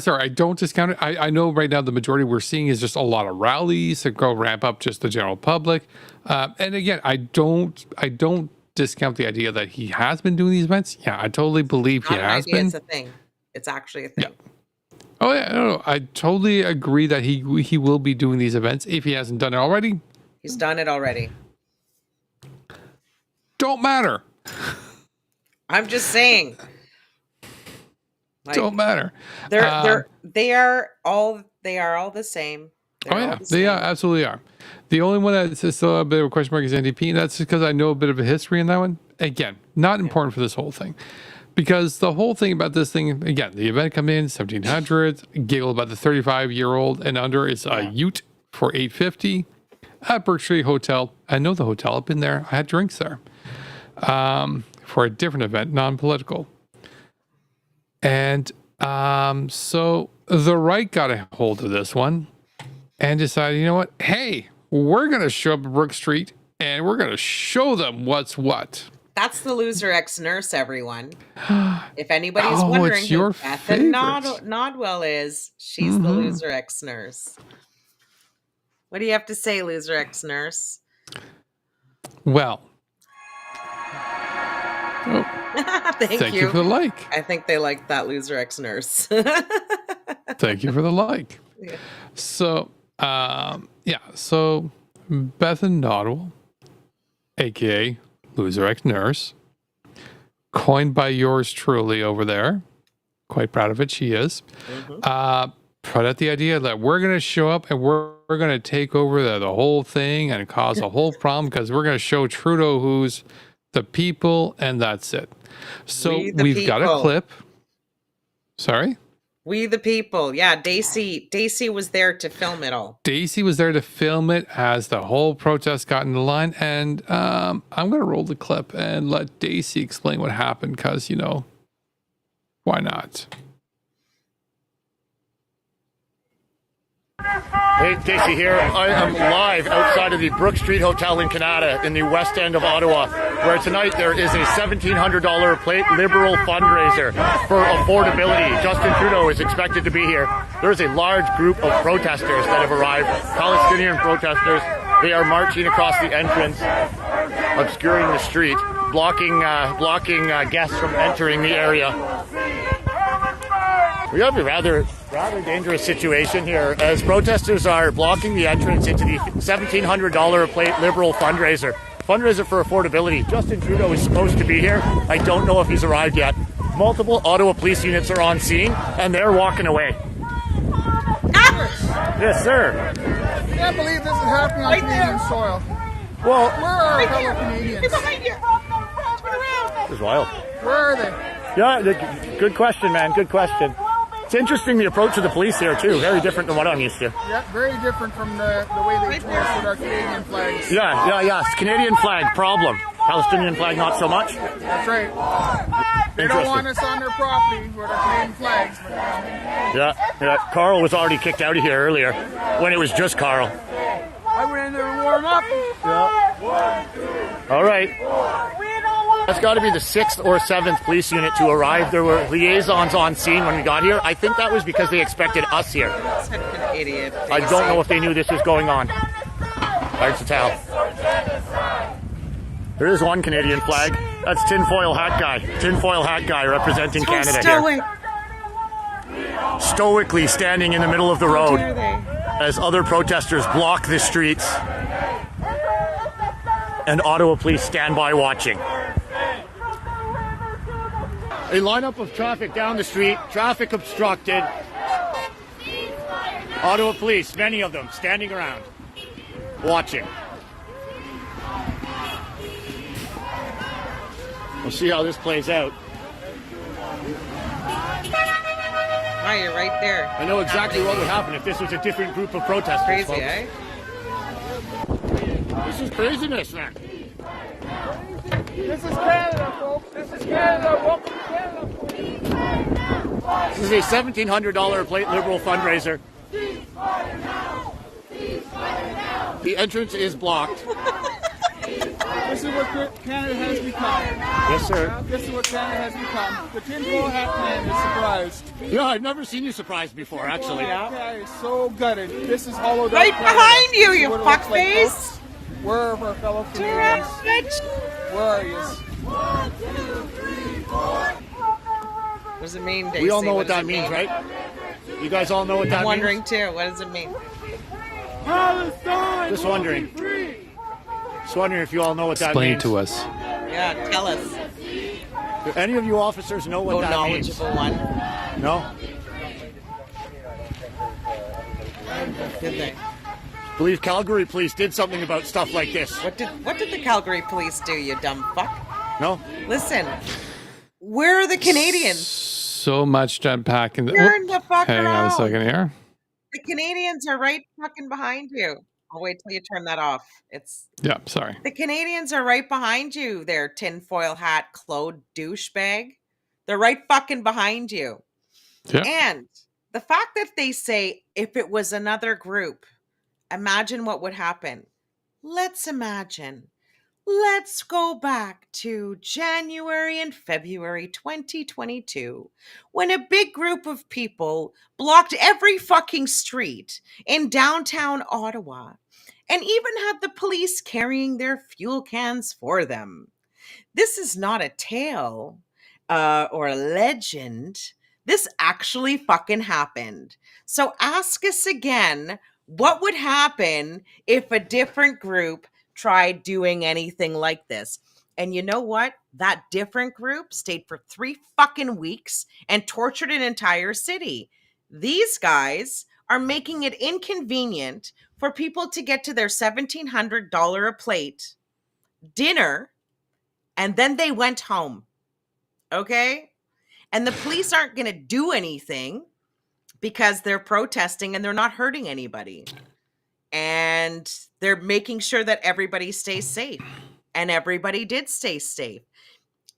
Sorry, I don't discount it. I know right now the majority we're seeing is just a lot of rallies to go ramp up just the general public. And again, I don't discount the idea that he has been doing these events. Yeah, I totally believe he Not an has idea, been. It's a thing. It's actually a thing. Yeah. Oh yeah, no, I totally agree that he will be doing these events if he hasn't done it already. He's done it already. Don't matter. I'm just saying. Like, Don't matter. they are all the same. They're Oh all yeah, the same. they absolutely are. The only one that's still a bit of a question mark is NDP, and that's just because I know a bit of a history in that one. Again, not important for this whole thing, because the whole thing about this thing, again, the event come in 1,700, giggle about the 35-year-old and under is a Ute for $850 at Berkshire Hotel. I know the hotel. I've been there. I had drinks there for a different event, non-political. And so the right got a hold of this one and decided, you know what? Hey, we're going to show up at Brook Street and we're going to show them what's what. That's the loser ex-nurse, everyone. If anybody's Oh, wondering it's who your Bethan favorite. Nodwell is, she's the loser ex-nurse. What do you have to say, loser ex-nurse? Well, Thank you for the like. I think they like that loser ex-nurse. Thank you for the like. Yeah. So, so Bethan Nodwell, aka Loser Ex Nurse, coined by yours truly over there, Quite proud of it. She is. Mhm. But at the idea that we're going to show up and we're going to take over the whole thing and cause a whole problem because we're going to show Trudeau who's the people and that's it. So We the we've got a people. clip. Sorry? We the people. Yeah, Daisy was there to film it all. Daisy was there to film it as the whole protest got into line. And I'm going to roll the clip and let Daisy explain what happened because, why not? Hey, Casey here. I am live outside of the Brook Street Hotel in Canada in the west end of Ottawa, where tonight there is a $1,700 a plate Liberal fundraiser for affordability. Justin Trudeau is expected to be here. There is a large group of protesters that have arrived, Palestinian protesters. They are marching across the entrance, obscuring the street, blocking guests from entering the area. We have a rather dangerous situation here as protesters are blocking the entrance into the $1,700 a plate Liberal fundraiser for affordability. Justin Trudeau is supposed to be here. I don't know if he's arrived yet. Multiple Ottawa police units are on scene and they're walking away. Yes, sir. I can't believe this is happening on Canadian soil. Well, Where are our fellow Canadians? this is wild. Where are they? Yeah, good question, man. Good question. It's interesting the approach of the police here too. Very different than what I'm used to. Yeah, very different from the way they treat us with our Canadian flags. Yeah. Canadian flag, problem. Palestinian flag, not so much. That's right. They don't want us on their property with our Canadian flags. Yeah. Carl was already kicked out of here earlier when it was just Carl. I went in there and warm up. Yeah. All right. That's got to be the 6th or 7th police unit to arrive. There were liaisons on scene when we got here. I think that was because they expected us here. Such an idiot. I don't know if they knew this was going on. Hard to tell. There is one Canadian flag. That's Tinfoil Hat Guy. Tinfoil Hat Guy representing Canada stoic. here. Stoically standing in the middle of the road How dare they? as other protesters block the streets and Ottawa police stand by watching. A lineup of traffic down the street, traffic obstructed. Ottawa police, many of them, standing around, watching. We'll see how this plays out. Wow, you're right there. I know exactly what would happen if this was a different group of protesters. Crazy, folks. eh? This is craziness, man. This is Canada, folks. This is Canada. Welcome to Canada. This is a $1,700 a plate Liberal fundraiser. The entrance is blocked. This is what Canada has become. Yes, sir. This is what Canada has become. The tinfoil hat man is surprised. Yeah, I've never seen you surprised before, actually. That guy is so gutted. This is hollowed out Right Canada. behind you, This is you what it looks like, fuckface. folks. Where are our fellow Turn around, Canadians? bitch. Where are you? What does it mean, Daisy? We all know what does that it means, mean? right? You guys all know what that I'm means? wondering too. What does it mean? Palestine! Just wondering. Just wondering if you all know what that Explain means. to us. Yeah, tell us. Do any of you officers know what Oh, that means? knowledgeable one. No? Did they? I believe Calgary police did something about stuff like this. What did the Calgary police do, you dumb fuck? No? Listen, where are the Canadians? So much to unpack. Turn the fuck Hang on a around. second here. The Canadians are right fucking behind you. I'll wait till you turn that off. Yeah, sorry. The Canadians are right behind you there, tinfoil hat, clothed douchebag. They're right fucking behind you. Yeah. And the fact that they say, if it was another group, imagine what would happen. Let's imagine. Let's go back to January and February 2022, when a big group of people blocked every fucking street in downtown Ottawa and even had the police carrying their fuel cans for them. This is not a tale or a legend. This actually fucking happened. So ask us again, what would happen if a different group tried doing anything like this? And you know what? that different group stayed for 3 fucking weeks and tortured an entire city. These guys are making it inconvenient for people to get to their $1,700 a plate dinner, and then they went home. Okay? And the police aren't going to do anything because they're protesting and they're not hurting anybody. And they're making sure that everybody stays safe. And everybody did stay safe.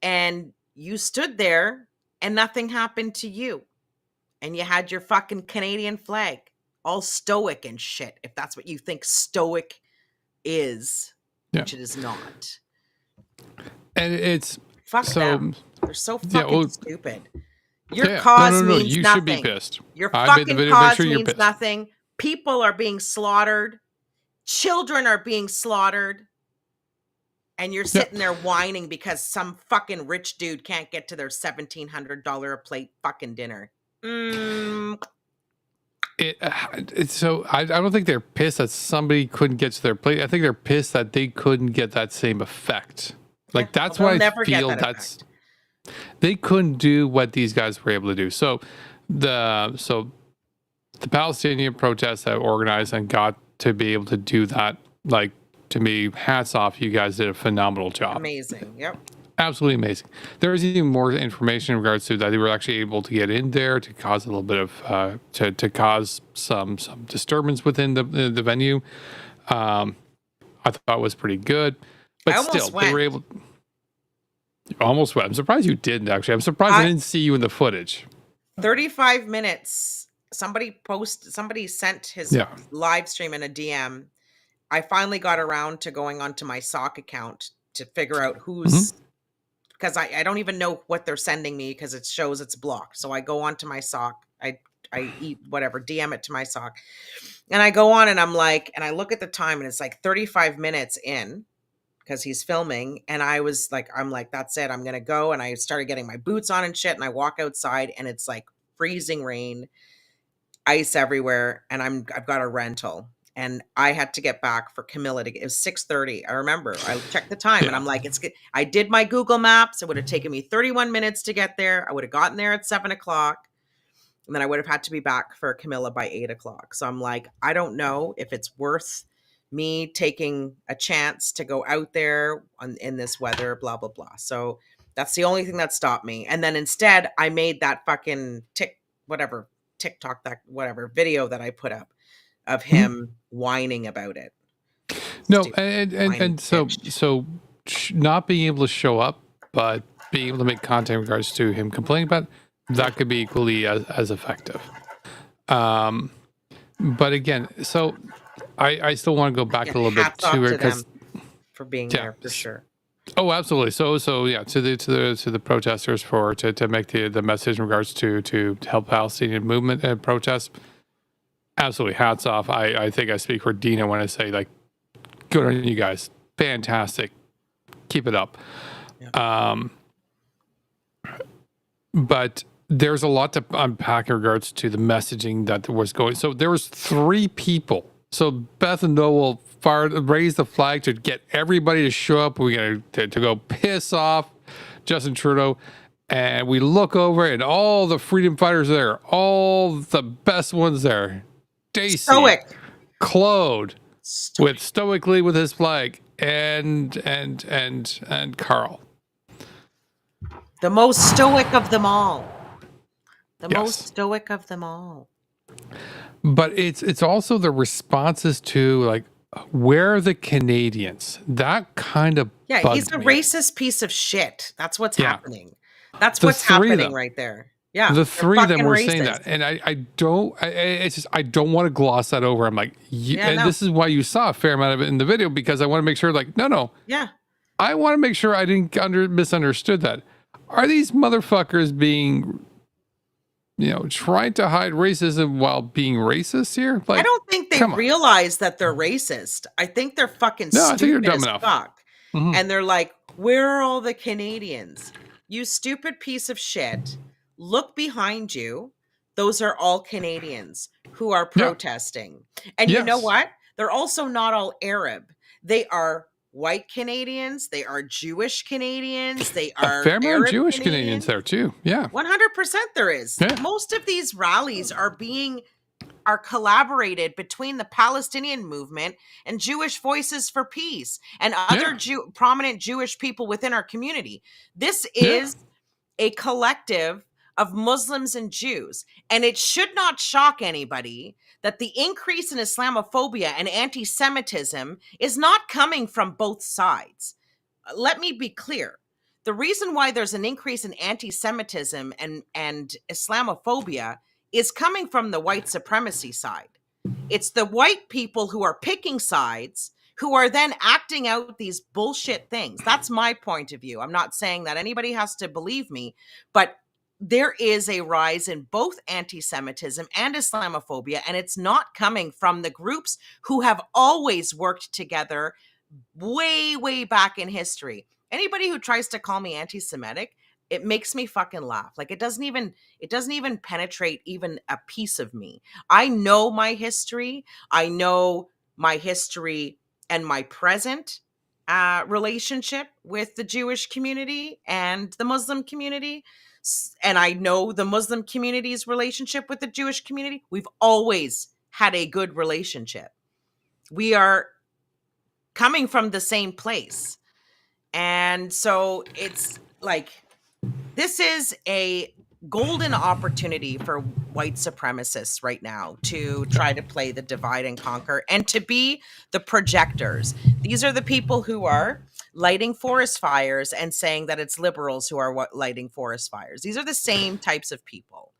And you stood there and nothing happened to you. And you had your fucking Canadian flag all stoic and shit, if that's what you think stoic is, which it is not. And it's fuck so them. They're so fucking stupid. Your Yeah. cause No, means you nothing. should be pissed. Your I made the fucking video, make cause sure you're means pissed. nothing. People are being slaughtered. Children are being slaughtered. And you're sitting there whining because some fucking rich dude can't get to their $1,700 a plate fucking dinner. So I don't think they're pissed that somebody couldn't get to their plate. I think they're pissed that they couldn't get that same effect. Like that's well, why I never get feel that that's effect. they couldn't do what these guys were able to do. So the Palestinian protests that organized and got to be able to do that, like, to me, hats off. You guys did a phenomenal job. Amazing. Yep. Absolutely amazing. There is even more information in regards to that. They were actually able to get in there to cause a little bit of to cause some disturbance within the venue. I thought was pretty good, but still they were able. You almost went. I'm surprised you didn't actually. I'm surprised I didn't see you in the footage. 35 minutes. Somebody sent his live stream in a DM. I finally got around to going onto my sock account to figure out who's, because I don't even know what they're sending me because it shows it's blocked. So I go onto my sock. I eat whatever, DM it to my sock. And I go on and I'm like, and I look at the time and it's like 35 minutes in because he's filming. And I was like, I'm like, that's it. I'm going to go. And I started getting my boots on and shit. And I walk outside and it's like freezing rain, ice everywhere. And I've got a rental. And I had to get back for Camilla it was 6:30. I remember I checked the time and I'm like, it's good. I did my Google Maps. It would have taken me 31 minutes to get there. I would have gotten there at 7:00. And then I would have had to be back for Camilla by 8:00. So I'm like, I don't know if it's worth me taking a chance to go out there in this weather, blah, blah, blah. So that's the only thing that stopped me. And then instead I made that fucking TikTok, that whatever video that I put up of him whining about it. No, and so not being able to show up, but being able to make content in regards to him complaining about it, that could be equally as effective. But again, so I still want to go back a little bit to it because for being there for sure. Oh, absolutely. So yeah, to the protesters to make the message in regards to help Palestinian movement and protest. Absolutely, hats off. I think I speak for Deana when I say, like, good on you guys. Fantastic. Keep it up. Yeah. But there's a lot to unpack in regards to the messaging that was going. So there was 3 people. So Beth and Noel raised the flag to get everybody to show up. We're going to go piss off Justin Trudeau. And we look over and all the freedom fighters are there. All the best ones there. Stacey, stoic. Claude, stoically with his flag, and Carl, the most stoic of them all. Most stoic of them all. But it's also the responses to, like, where are the Canadians? That kind of he's a racist piece of shit. That's what's happening. That's what's happening right there. Yeah, the 3 of them were saying that, and I don't want to gloss that over. I'm like, this is why you saw a fair amount of it in the video, because I want to make sure, like, no, I want to make sure I didn't misunderstood that. Are these motherfuckers being, trying to hide racism while being racist here? Like, I don't think they realize that they're racist. I think they're fucking stupid. I think they're dumb enough. Fuck. Mm-hmm. And they're like, where are all the Canadians? You stupid piece of shit. Look behind you. Those are all Canadians who are protesting. And you know what? They're also not all Arab. They are white Canadians, they are Jewish Canadians, they A are fair amount of Arab Jewish Canadians there too. Yeah. 100% there is. Yeah. Most of these rallies are collaborated between the Palestinian movement and Jewish Voices for Peace and other prominent Jewish people within our community. This is a collective of Muslims and Jews. And it should not shock anybody that the increase in Islamophobia and anti-Semitism is not coming from both sides. Let me be clear. The reason why there's an increase in anti-Semitism and Islamophobia is coming from the white supremacy side. It's the white people who are picking sides who are then acting out these bullshit things. That's my point of view. I'm not saying that anybody has to believe me, but there is a rise in both anti-Semitism and Islamophobia, and it's not coming from the groups who have always worked together way, way back in history. Anybody who tries to call me anti-Semitic, it makes me fucking laugh. Like it doesn't even penetrate even a piece of me. I know my history. I know my history and my present relationship with the Jewish community and the Muslim community. And I know the Muslim community's relationship with the Jewish community. We've always had a good relationship. We are coming from the same place. And so it's like, this is a golden opportunity for white supremacists right now to try to play the divide and conquer and to be the projectors. These are the people who are lighting forest fires and saying that it's liberals who are lighting forest fires. These are the same types of people.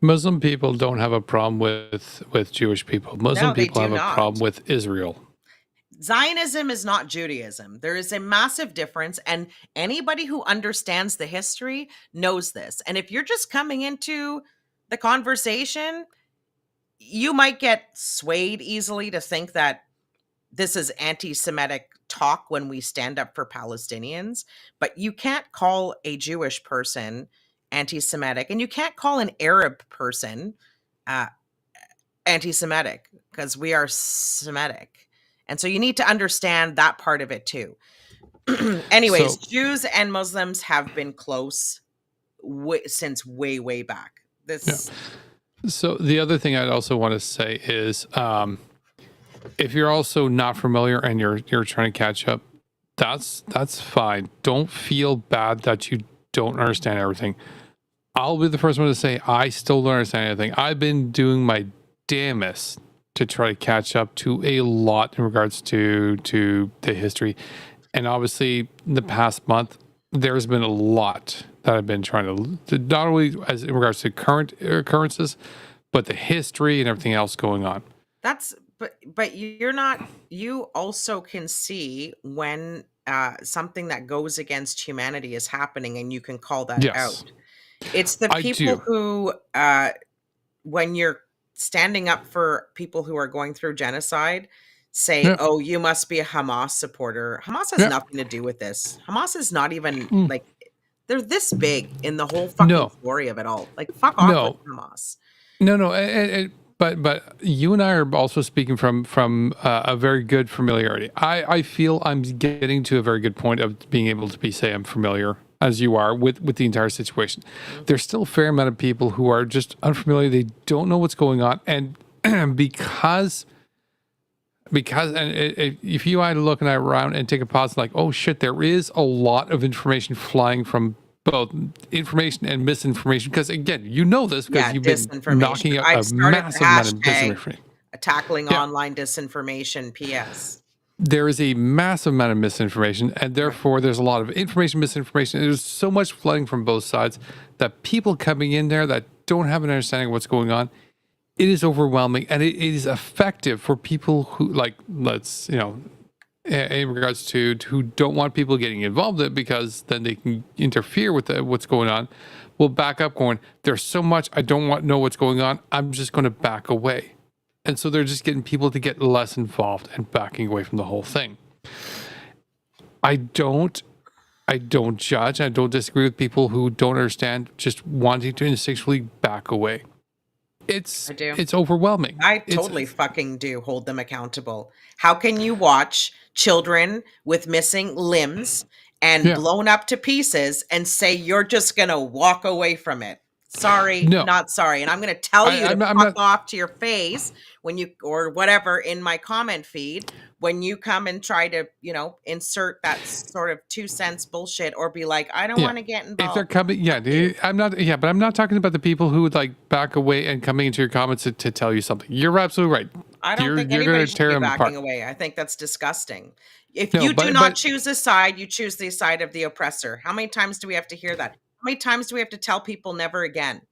Muslim people don't have a problem with Jewish people. Muslim people have a problem with Israel. Zionism is not Judaism. There is a massive difference, and anybody who understands the history knows this. And if you're just coming into the conversation, you might get swayed easily to think that this is anti-Semitic talk when we stand up for Palestinians, but you can't call a Jewish person anti-Semitic, and you can't call an Arab person anti-Semitic, because we are Semitic. And so you need to understand that part of it too. Anyways, Jews and Muslims have been close since way, way back. So the other thing I'd also want to say is, if you're also not familiar and you're trying to catch up, that's fine. Don't feel bad that you don't understand everything. I'll be the first one to say I still don't understand anything. I've been doing my damnedest to try to catch up to a lot in regards to the history. And obviously in the past month, there's been a lot that I've been trying to not only as in regards to current occurrences, but the history and everything else going on. But you also can see when something that goes against humanity is happening, and you can call that out. It's the people who, when you're standing up for people who are going through genocide, say, oh, you must be a Hamas supporter. Hamas has nothing to do with this. Hamas is not even like, they're this big in the whole fucking story of it all. Like, fuck off with Hamas. No. But you and I are also speaking from a very good familiarity. I feel I'm getting to a very good point of being able to say I'm familiar as you are with the entire situation. There's still a fair amount of people who are just unfamiliar. They don't know what's going on. And because if you and I look around and take a pause, like, oh shit, there is a lot of information flying from both information and misinformation. Because again, you know this because you've been knocking out a massive amount of disinformation. Tackling online disinformation, PS. There is a massive amount of misinformation, and therefore there's a lot of information, misinformation. There's so much flooding from both sides that people coming in there that don't have an understanding of what's going on, it is overwhelming, and it is effective for people who, like, in regards to who don't want people getting involved in it because then they can interfere with what's going on. Will back up going, there's so much I don't know what's going on. I'm just going to back away. And so they're just getting people to get less involved and backing away from the whole thing. I don't judge. I don't disagree with people who don't understand, just wanting to instinctually back away. It's I do. it's overwhelming. I It's- totally fucking do hold them accountable. How can you watch children with missing limbs and Yeah. blown up to pieces and say you're just going to walk away from it? Sorry, No. not sorry. And I'm going to tell you to I'm fuck not- off to your face when you, or whatever, in my comment feed when you come and try to, insert that sort of 2 cents bullshit or be like, I don't Yeah. want to get involved. If they're coming, but I'm not talking about the people who would like back away and coming into your comments to tell you something. You're absolutely right. I don't think you're anybody gonna should tear be them backing apart. away. I think that's disgusting. If No, you do but- not but- choose a side, you choose the side of the oppressor. How many times do we have to hear that? How many times do we have to tell people never again?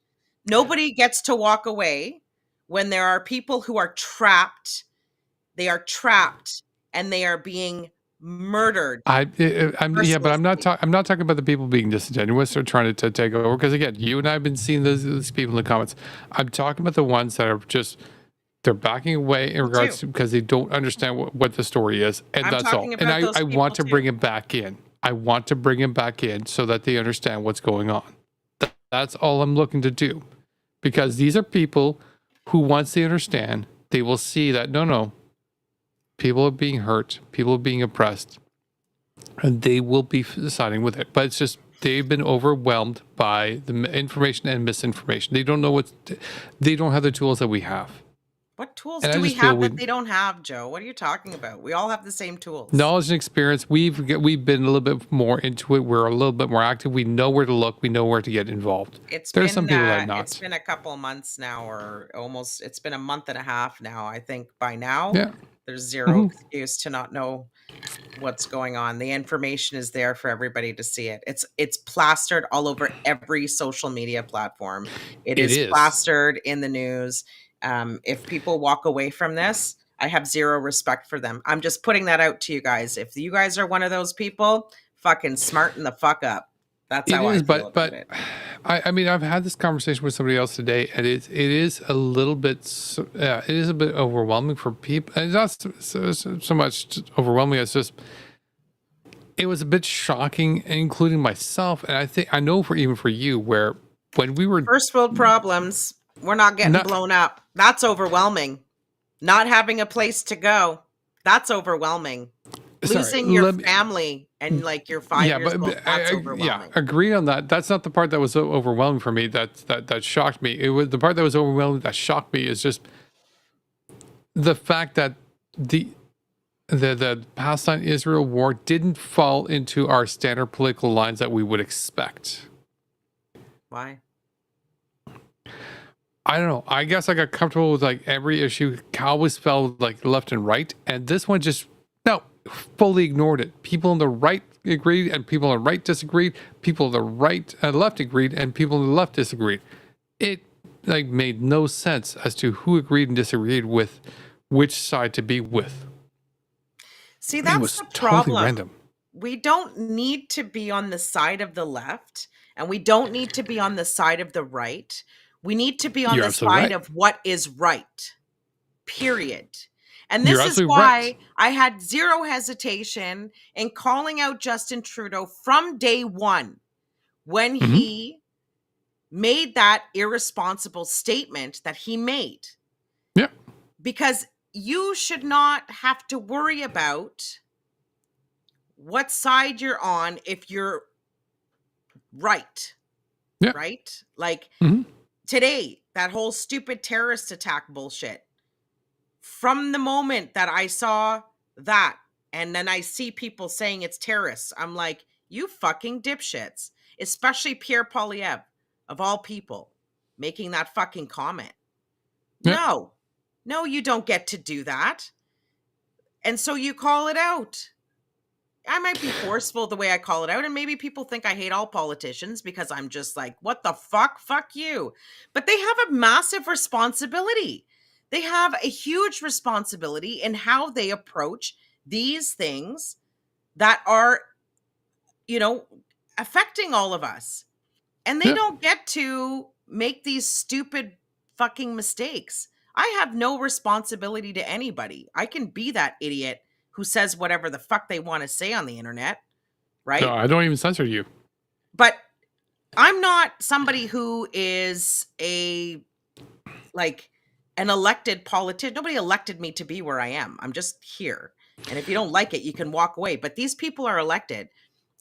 Nobody gets to walk away when there are people who are trapped. They are trapped and they are being murdered. But I'm not Mercilessly. I'm not talking about the people being disingenuous or trying to take over, because again, you and I have been seeing those people in the comments. I'm talking about the ones that are just they're backing away in regards to because they don't understand what the story is, and I'm that's all. talking And about those I want to people bring too. it back in. I want to bring it back in so that they understand what's going on. That's all I'm looking to do, because these are people who, once they understand, they will see that no, people are being hurt, people are being oppressed, and they will be siding with it. But it's just they've been overwhelmed by the information and misinformation. They don't know they don't have the tools that we have. What tools And I do we just feel have that they don't have, Joe? What are you talking about? We all have the same tools. Knowledge and experience. We've been a little bit more into it. We're a little bit more active. We know where to look. We know where to get involved. There's some people that are not. It's been a couple of months now, or almost. It's been a month and a half now. I think by now, Yeah. there's zero excuse to not know what's going on. The information is there for everybody to see it. It's plastered all over every social media platform. It is plastered in the news. If people walk away from this, I have zero respect for them. I'm just putting that out to you guys. If you guys are one of those people, fucking smarten the fuck up. That's how I feel about it. I mean, I've had this conversation with somebody else today, and it is a little bit, it is a bit overwhelming for people. And it's not so much overwhelming. It's just, it was a bit shocking, including myself. And I know even for you, where when we were first world problems, we're not getting blown up. That's overwhelming. Not having a place to go. That's overwhelming. Losing your family and like your 5 years old. That's overwhelming. Yeah, agree on that. That's not the part that was so overwhelming for me. That shocked me. It was the part that was overwhelming that shocked me is just the fact that the Palestine-Israel war didn't fall into our standard political lines that we would expect. Why? I don't know. I guess I got comfortable with like every issue. Always fell like left and right, and this one just fully ignored it. People on the right agreed, and people on the right disagreed. People on the right and left agreed, and people on the left disagreed. It like made no sense as to who agreed and disagreed with which side to be with. See, that's the problem. Totally random. We don't need to be on the side of the left, and we don't need to be on the side of the right. We need to be on the side of what is right, period. And this is why I had zero hesitation in calling out Justin Trudeau from day one when he made that irresponsible statement that he made. Yeah. Because you should not have to worry about what side you're on if you're right. Yeah. Right? Like today, that whole stupid terrorist attack bullshit. From the moment that I saw that, and then I see people saying it's terrorists, I'm like, you fucking dipshits. Especially Pierre Poilievre, of all people, making that fucking comment. Yeah. No, you don't get to do that. And so you call it out. I might be forceful the way I call it out, and maybe people think I hate all politicians because I'm just like, what the fuck? Fuck you. But they have a massive responsibility. They have a huge responsibility in how they approach these things that are, affecting all of us. And they don't get to make these stupid fucking mistakes. I have no responsibility to anybody. I can be that idiot who says whatever the fuck they want to say on the internet, right? No, I don't even censor you. But I'm not somebody who is like an elected politician. Nobody elected me to be where I am. I'm just here. And if you don't like it, you can walk away. But these people are elected.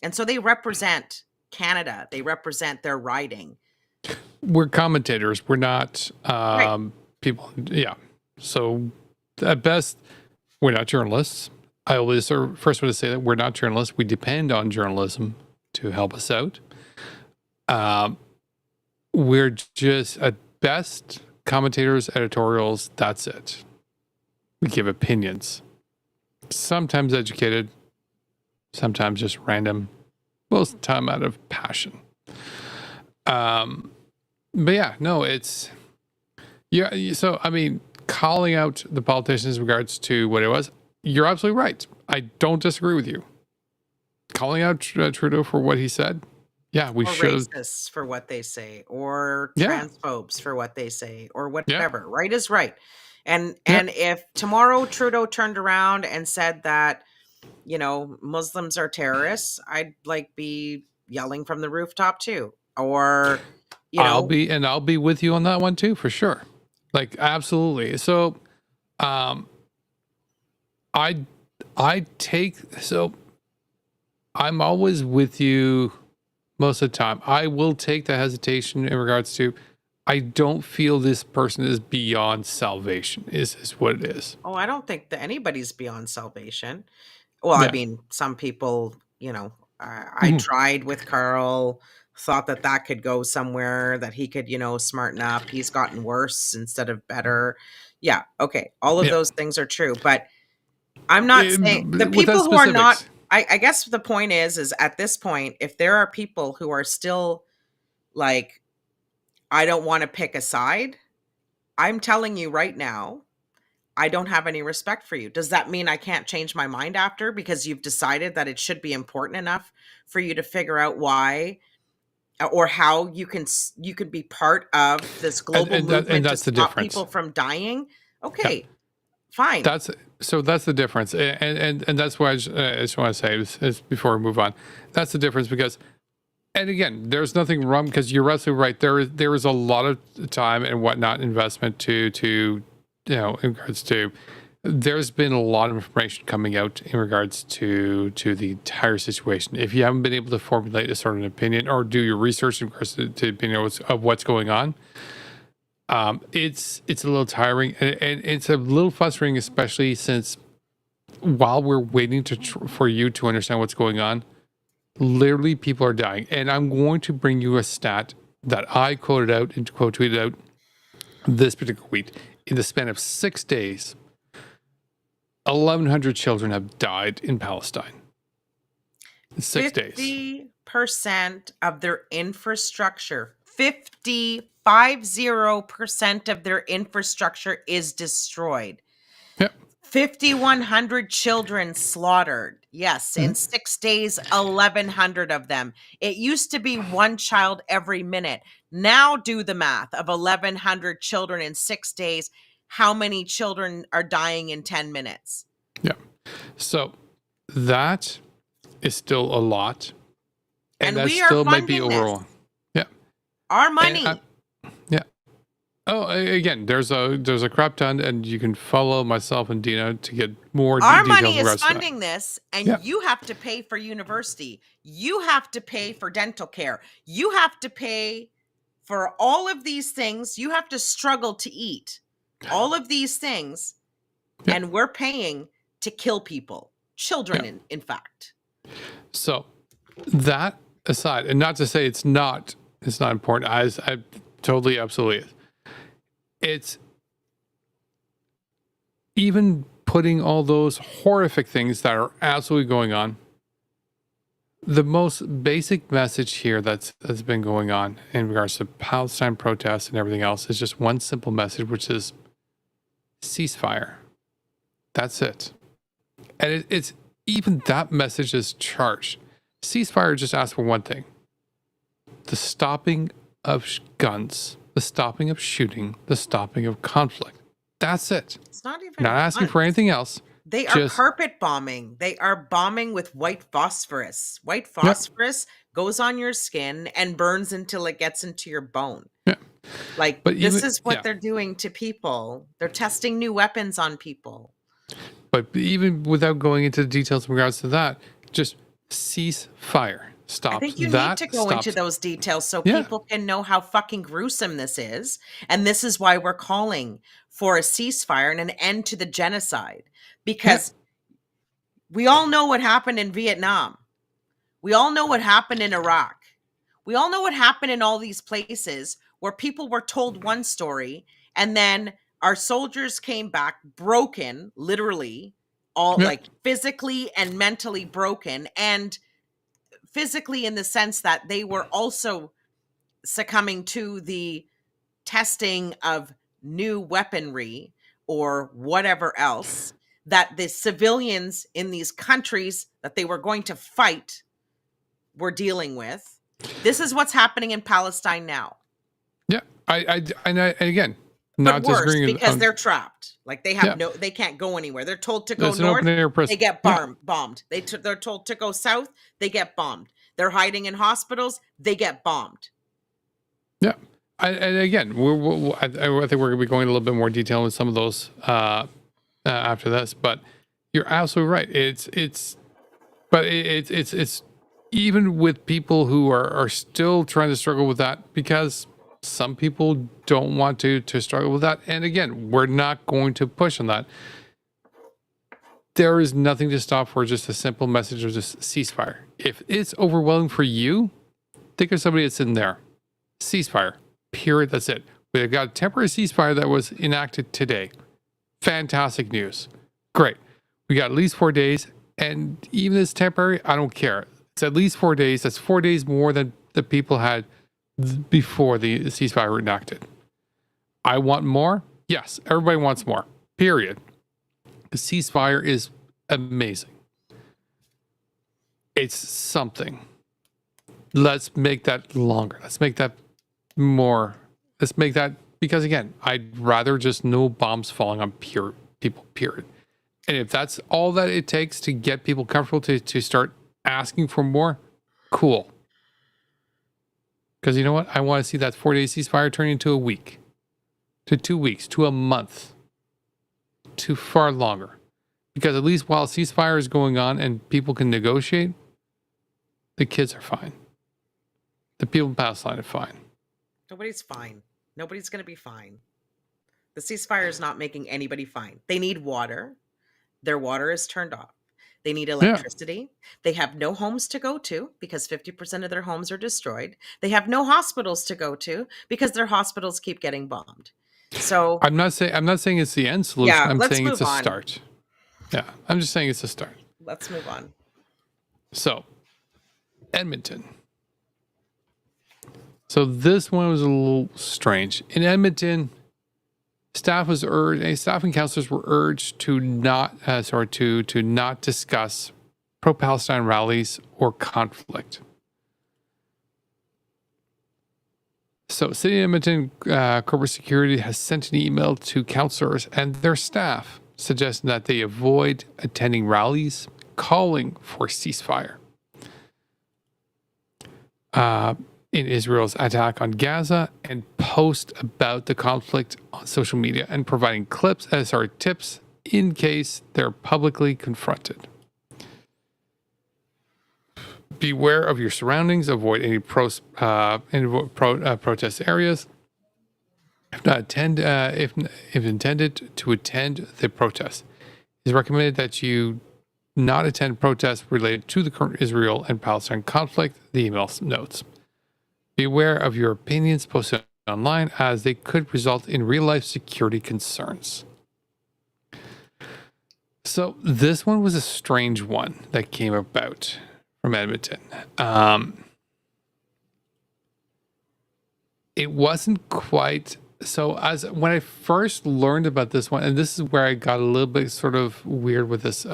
And so they represent Canada. They represent their riding. We're commentators. We're not people. Yeah. So at best, we're not journalists. I always first want to say that we're not journalists. We depend on journalism to help us out. We're just at best commentators, editorials. That's it. We give opinions, sometimes educated, sometimes just random, most of the time out of passion. But yeah, no, it's so I mean, calling out the politicians in regards to what it was, you're absolutely right. I don't disagree with you. Calling out Trudeau for what he said, yeah, we should have. Racists for what they say, or transphobes for what they say, or whatever. Yeah. Right is right. And if tomorrow Trudeau turned around and said that, you know, Muslims are terrorists, I'd like be yelling from the rooftop too. Or, you know, I'll be with you on that one too, for sure. Like, absolutely. So, I'm always with you most of the time. I will take the hesitation in regards to, I don't feel this person is beyond salvation, is what it is. Oh, I don't think that anybody's beyond salvation. Well, I mean, some people, you know, I tried with Carl, thought that could go somewhere, that he could, you know, smarten up. He's gotten worse instead of better. Yeah. Okay. All of those things are true, but I'm not saying the people who are not, I guess the point is at this point, if there are people who are still like, I don't want to pick a side, I'm telling you right now, I don't have any respect for you. Does that mean I can't change my mind after because you've decided that it should be important enough for you to figure out why or how you can be part of this global movement to stop people from dying? Okay, fine. That's the difference, and that's why I just want to say is before we move on. That's the difference because, and again, there's nothing wrong because you're absolutely right. There is a lot of time and whatnot investment to you know, in regards to, there's been a lot of information coming out in regards to the entire situation. If you haven't been able to formulate a sort of opinion or do your research in regards to opinion of what's going on, it's a little tiring and it's a little frustrating, especially since while we're waiting for you to understand what's going on, literally people are dying. And I'm going to bring you a stat that I quoted out and quote tweeted out this particular week. In the span of 6 days, 1,100 children have died in Palestine. In 6 days. 50% of their infrastructure, 50% of their infrastructure is destroyed. Yep. 5,100 children slaughtered. Yes, in 6 days, 1,100 of them. It used to be one child every minute. Now do the math of 1,100 children in 6 days. How many children are dying in 10 minutes? Yeah. So that is still a lot. And that we are still might be funding overall. this. Yeah. Our money. Yeah. Oh, again, there's a crap ton, and you can follow myself and Deana to get more Our details. money is funding this, and you have to pay for university. You have to pay for dental care. You have to pay for all of these things. You have to struggle to eat. All of these things, and we're paying to kill people, children, in fact. So that aside, and not to say it's not important, as I totally absolutely is. It's even putting all those horrific things that are absolutely going on. The most basic message here that's been going on in regards to Palestine protests and everything else is just one simple message, which is ceasefire. That's it. And it's even that message is charged. Ceasefire just asks for one thing: the stopping of guns, the stopping of shooting, the stopping of conflict. That's it. It's not even not asking for anything else. They are carpet bombing. They are bombing with white phosphorus. White phosphorus goes on your skin and burns until it gets into your bone. Yeah. Like, But this even- is what yeah. they're doing to people. They're testing new weapons on people. But even without going into the details in regards to that, just cease fire. Stop. I think you that. need to go Stops. into those details so Yeah. people can know how fucking gruesome this is. And this is why we're calling for a ceasefire and an end to the genocide. Because we all know what happened in Vietnam. We all know what happened in Iraq. We all know what happened in all these places where people were told one story and then our soldiers came back broken, literally, all Yeah. like physically and mentally broken, and physically in the sense that they were also succumbing to the testing of new weaponry or whatever else that the civilians in these countries that they were going to fight were dealing with. This is what's happening in Palestine now. Yeah. And again, But not worse, disagreeing because they're trapped. Like they have Yeah. they can't go anywhere. They're told to go It's an north, open air prison. they get Yeah. bombed. They're told to go south, they get bombed. They're hiding in hospitals, they get bombed. Yeah. And again, I think we're going to be going a little bit more detail with some of those after this. But you're absolutely right. It's even with people who are still trying to struggle with that, because some people don't want to struggle with that. And again, we're not going to push on that. There is nothing to stop for just a simple message of just ceasefire. If it's overwhelming for you, think of somebody that's in there. Ceasefire. Period. That's it. We've got a temporary ceasefire that was enacted today. Fantastic news. Great. We got at least 4 days. And even if it's temporary, I don't care. It's at least 4 days. That's 4 days more than the people had before the ceasefire were enacted. I want more. Yes, everybody wants more. Period. The ceasefire is amazing. It's something. Let's make that longer. Let's make that more. Let's make that, because again, I'd rather just no bombs falling on people, period. And if that's all that it takes to get people comfortable to start asking for more, cool. Because you know what? I want to see that 4-day ceasefire turn into a week, to 2 weeks, to a month, to far longer. Because at least while ceasefire is going on and people can negotiate, the kids are fine. The people in Palestine are fine. Nobody's fine. Nobody's going to be fine. The ceasefire is not making anybody fine. They need water. Their water is turned off. They need electricity. They have no homes to go to because 50% of their homes are destroyed. They have no hospitals to go to because their hospitals keep getting bombed. So I'm not saying it's the end solution. Yeah, I'm let's saying it's move a on. start. Yeah, I'm just saying it's a start. let's move on. So, Edmonton. So this one was a little strange. In Edmonton, staff and councillors were urged to not discuss pro-Palestine rallies or conflict. So, City of Edmonton Corporate Security has sent an email to councillors and their staff suggesting that they avoid attending rallies, calling for ceasefire. In Israel's attack on Gaza, and post about the conflict on social media and providing tips in case they're publicly confronted. Beware of your surroundings. Avoid any protest areas. If intended to attend the protest, it is recommended that you not attend protests related to the current Israel and Palestine conflict. The email notes. Beware of your opinions posted online, as they could result in real-life security concerns. So this one was a strange one that came about from Edmonton. It wasn't quite so. As when I first learned about this one, and this is where I got a little bit sort of weird with this.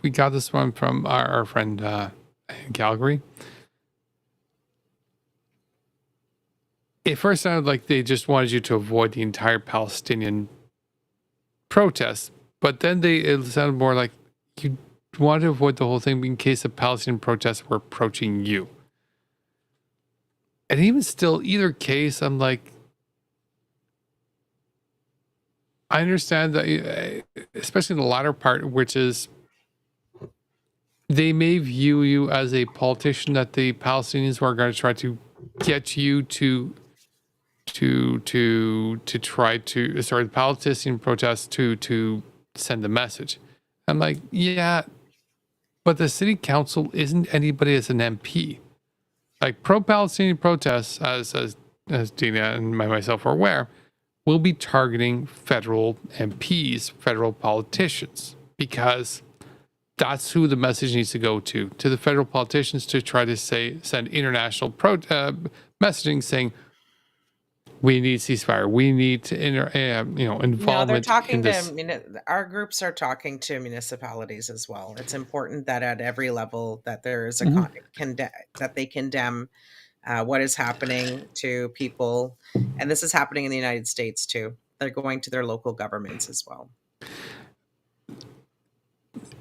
We got this one from our friend in Calgary. It first sounded like they just wanted you to avoid the entire Palestinian protest, but then it sounded more like you wanted to avoid the whole thing in case the Palestinian protests were approaching you. And even still, either case, I'm like, I understand that, especially the latter part, which is they may view you as a politician that the Palestinians are going to try to get you to try to start the Palestinian protests to send a message. I'm like, yeah, but the city council isn't anybody as an MP. Like pro-Palestinian protests, as Deana and myself are aware, will be targeting federal MPs, federal politicians, because that's who the message needs to go to the federal politicians to try to send international messaging saying we need ceasefire, we need to No, they're involvement in talking this. to our groups are talking to municipalities as well. It's important that at every level that there is a that they condemn what is happening to people, and this is happening in the United States too. They're going to their local governments as well.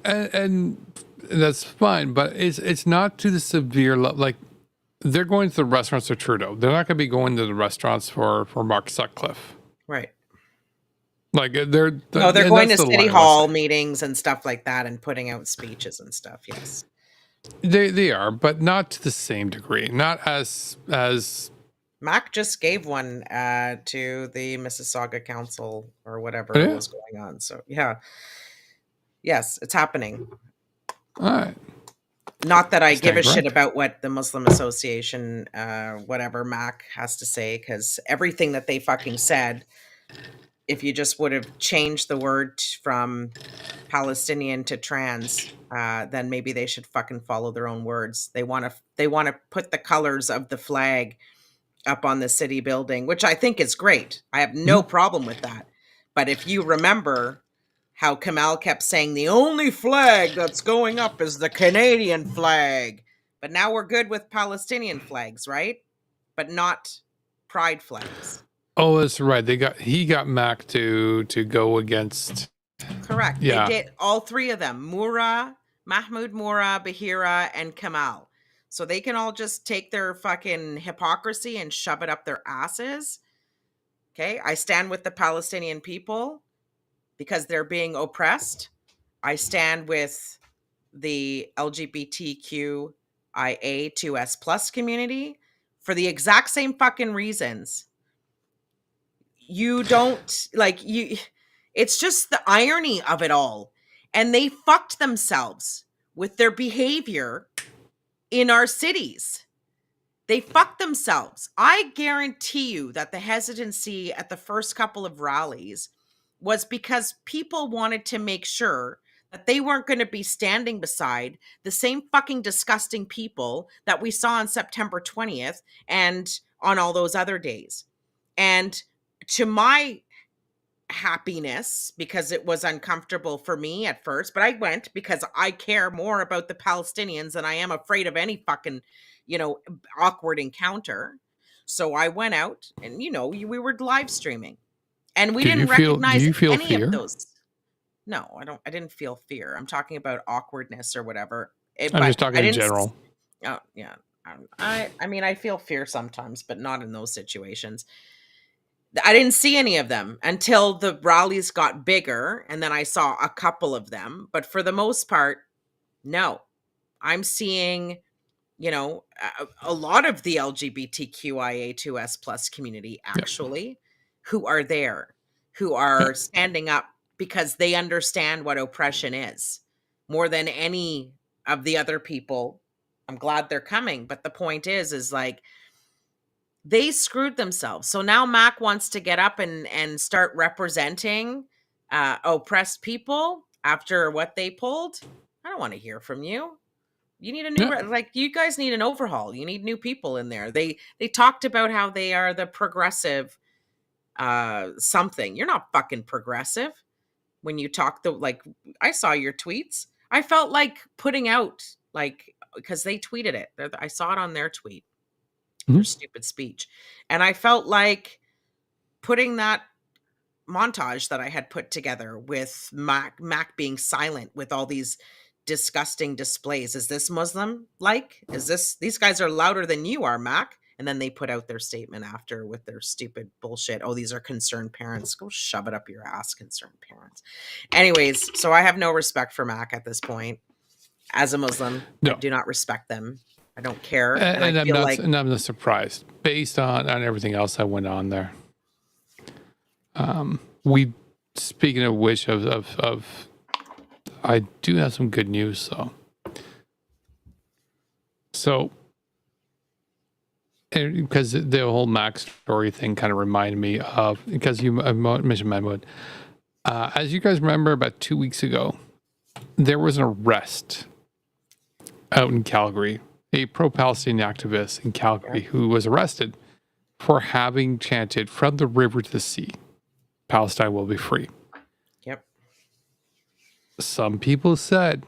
And that's fine, but it's not to the severe level. Like they're going to the restaurants for Trudeau. They're not going to be going to the restaurants for Mark Sutcliffe. Right. Like they're going to city hall meetings and stuff like that and putting out speeches and stuff. Yes. They are, but not to the same degree. Not as Mac just gave one to the Mississauga Council or whatever was going on. So yeah. Yes, it's happening. All right. Not that I give a shit about what the Muslim Association, whatever Mac has to say, because everything that they fucking said, if you just would have changed the word from Palestinian to trans, then maybe they should fucking follow their own words. They want to put the colors of the flag up on the city building, which I think is great. I have no problem with that. But if you remember how Kamal kept saying the only flag that's going up is the Canadian flag. But now we're good with Palestinian flags, right? But not pride flags. Oh, that's right. He got Mac to go against. Correct. Yeah. They did all three of them. Mahmoud Moura, Bahira, and Kamal. So they can all just take their fucking hypocrisy and shove it up their asses. Okay? I stand with the Palestinian people because they're being oppressed. I stand with the LGBTQIA2S plus community for the exact same fucking reasons. You don't it's just the irony of it all. And they fucked themselves with their behavior in our cities. They fucked themselves. I guarantee you that the hesitancy at the first couple of rallies was because people wanted to make sure that they weren't going to be standing beside the same fucking disgusting people that we saw on September 20th and on all those other days. And to my happiness, because it was uncomfortable for me at first, but I went because I care more about the Palestinians than I am afraid of any fucking, awkward encounter. So I went out and, we were live streaming. And we didn't recognize any of those. No, I didn't feel fear. I'm talking about awkwardness or whatever. I'm just talking in general. Oh, yeah. I mean, I feel fear sometimes, but not in those situations. I didn't see any of them until the rallies got bigger, and then I saw a couple of them. But for the most part, no. I'm seeing, a lot of the LGBTQIA2S plus community, actually, who are there, who are standing up because they understand what oppression is more than any of the other people. I'm glad they're coming. But the point is like, they screwed themselves. So now Mac wants to get up and start representing oppressed people after what they pulled. I don't want to hear from you. You need a new, you guys need an overhaul. You need new people in there. They talked about how they are the progressive something. You're not fucking progressive. When you talk I saw your tweets. I felt like putting out, because they tweeted it. I saw it on their tweet. Their stupid speech. And I felt like putting that montage that I had put together with Mac being silent with all these disgusting displays. Is this Muslim? These guys are louder than you are, Mac. And then they put out their statement after with their stupid bullshit. Oh, these are concerned parents. Go shove it up your ass, concerned parents. Anyways, so I have no respect for MAC at this point. As a Muslim, I No. do not respect them. I don't care. And I I'm feel not, like and I'm not surprised based on everything else that went on there. We, speaking of which, I do have some good news though. So, because the whole Mac story thing kind of reminded me of, because you mentioned Mahmoud. As you guys remember, about 2 weeks ago, there was an arrest out in Calgary, a pro-Palestinian activist in Calgary who was arrested for having chanted "From the river to the sea, Palestine will be free." Yep. Some people, for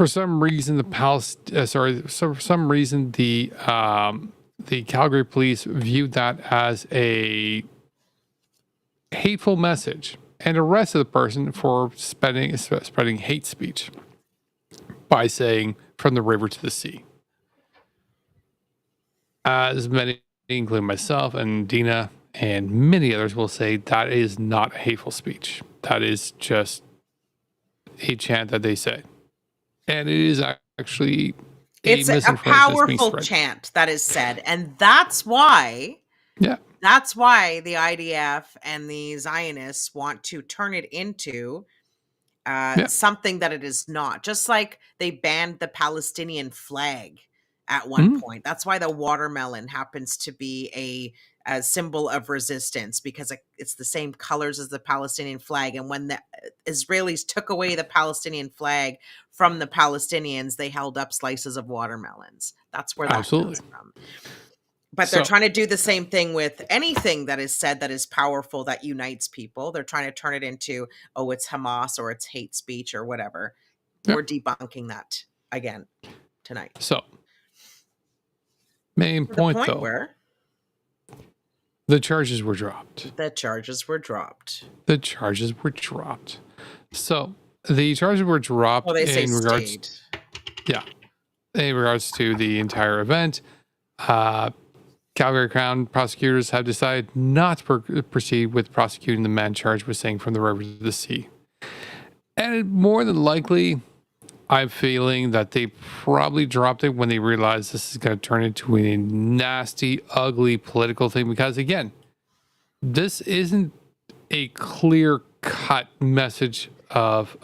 some reason, the Calgary police viewed that as a hateful message and arrested the person for spreading hate speech by saying "from the river to the sea." As many, including myself and Deana and many others, will say that is not hateful speech. That is just a chant that they say. And it is actually It's a misinformation that's being powerful spread. chant that is said. And that's why Yeah. That's why the IDF and the Zionists want to turn it into something that it is not. Just like they banned the Palestinian flag at one point. That's why the watermelon happens to be a symbol of resistance, because it's the same colors as the Palestinian flag. And when the Israelis took away the Palestinian flag from the Palestinians, they held up slices of watermelons. That's where that Absolutely. comes from. But they're trying to do the same thing with anything that is said that is powerful, that unites people. They're trying to turn it into, oh, it's Hamas or it's hate speech or whatever. Yep. We're debunking that again tonight. So, main To point the point though, where the charges were dropped. the charges were dropped. The charges were dropped. So, the charges were dropped Well, they say in regards, stayed. yeah, in regards to the entire event. Calgary Crown prosecutors have decided not to proceed with prosecuting the man charged with saying "from the river to the sea." And more than likely, I'm feeling that they probably dropped it when they realized this is going to turn into a nasty, ugly political thing. Because again, this isn't a clear-cut message of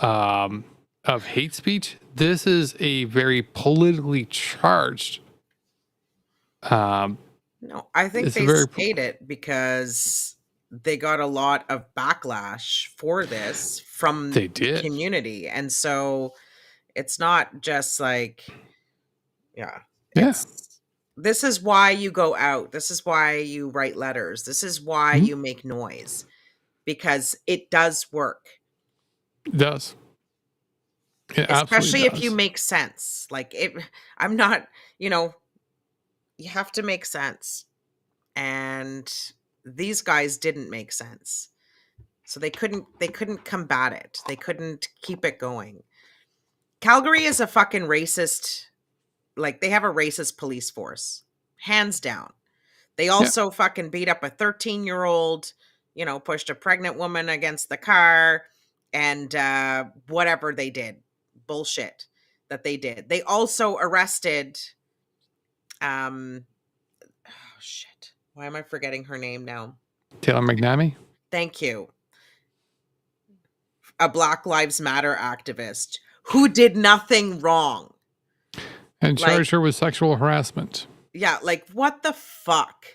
hate speech. This is a very politically charged. No, I think It's they very- stayed it because they got a lot of backlash for this from They the did. community. And so it's not just like, Yeah. This is why you go out. This is why you write letters. This is why you make noise, because it does work. It does. It Especially absolutely if you does. make sense. Like I'm not, you have to make sense. And these guys didn't make sense. So they couldn't combat it. They couldn't keep it going. Calgary is a fucking racist, like they have a racist police force. Hands down. They also fucking beat up a 13-year-old, pushed a pregnant woman against the car, and whatever they did. Bullshit that they did. They also arrested oh shit. Why am I forgetting her name now? Taylor McNamee. Thank you. A Black Lives Matter activist who did nothing wrong. And charged her with sexual harassment. Yeah, like what the fuck?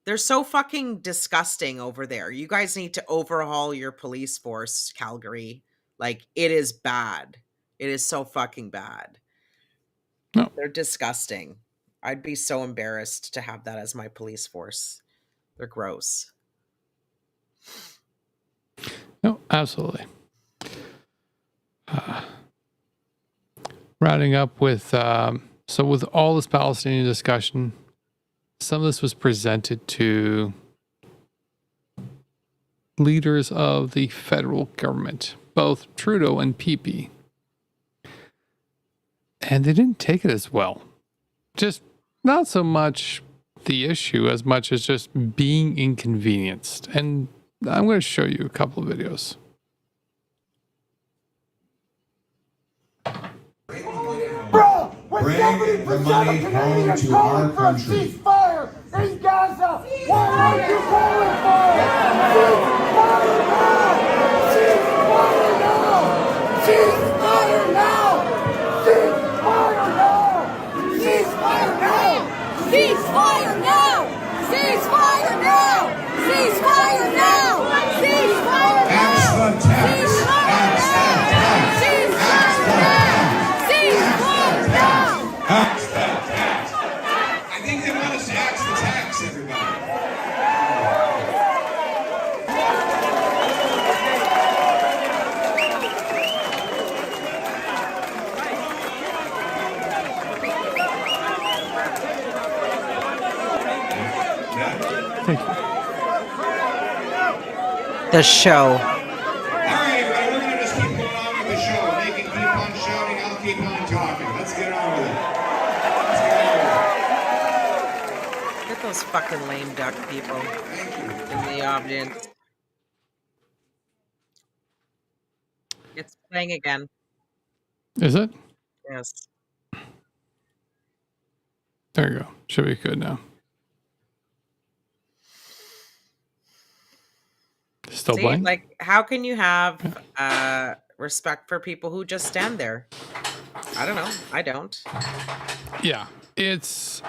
They're so fucking disgusting over there. You guys need to overhaul your police force, Calgary. Like, it is bad. It is so fucking bad. No. They're disgusting. I'd be so embarrassed to have that as my police force. They're gross. No, absolutely. Rounding up with, so with all this Palestinian discussion, some of this was presented to leaders of the federal government, both Trudeau and PP. and they didn't take it as well. Just not so much the issue as much as just being inconvenienced. And I'm going to show you a couple of videos. Bro, when 70% of Canadians calling for a ceasefire in Gaza, why aren't you calling for it? Ceasefire now! Ceasefire now! Ceasefire now! Ceasefire now! Ceasefire now! Ceasefire now! Ceasefire now! Ceasefire now! Axe the tax! Axe the tax! Ceasefire now! Ceasefire now! Axe the tax! I think they want us to axe the tax, everybody. The show. All right, everybody, we're going to just keep going on with the show. They can keep on shouting, I'll keep on talking. Let's get on with it. Let's get on with it. Look at those fucking lame duck people in the audience. It's playing again. Is it? Yes. There you go. Should be good now. Still See, playing? like, how can you have respect for people who just stand there? I don't know. I don't. Yeah. It's...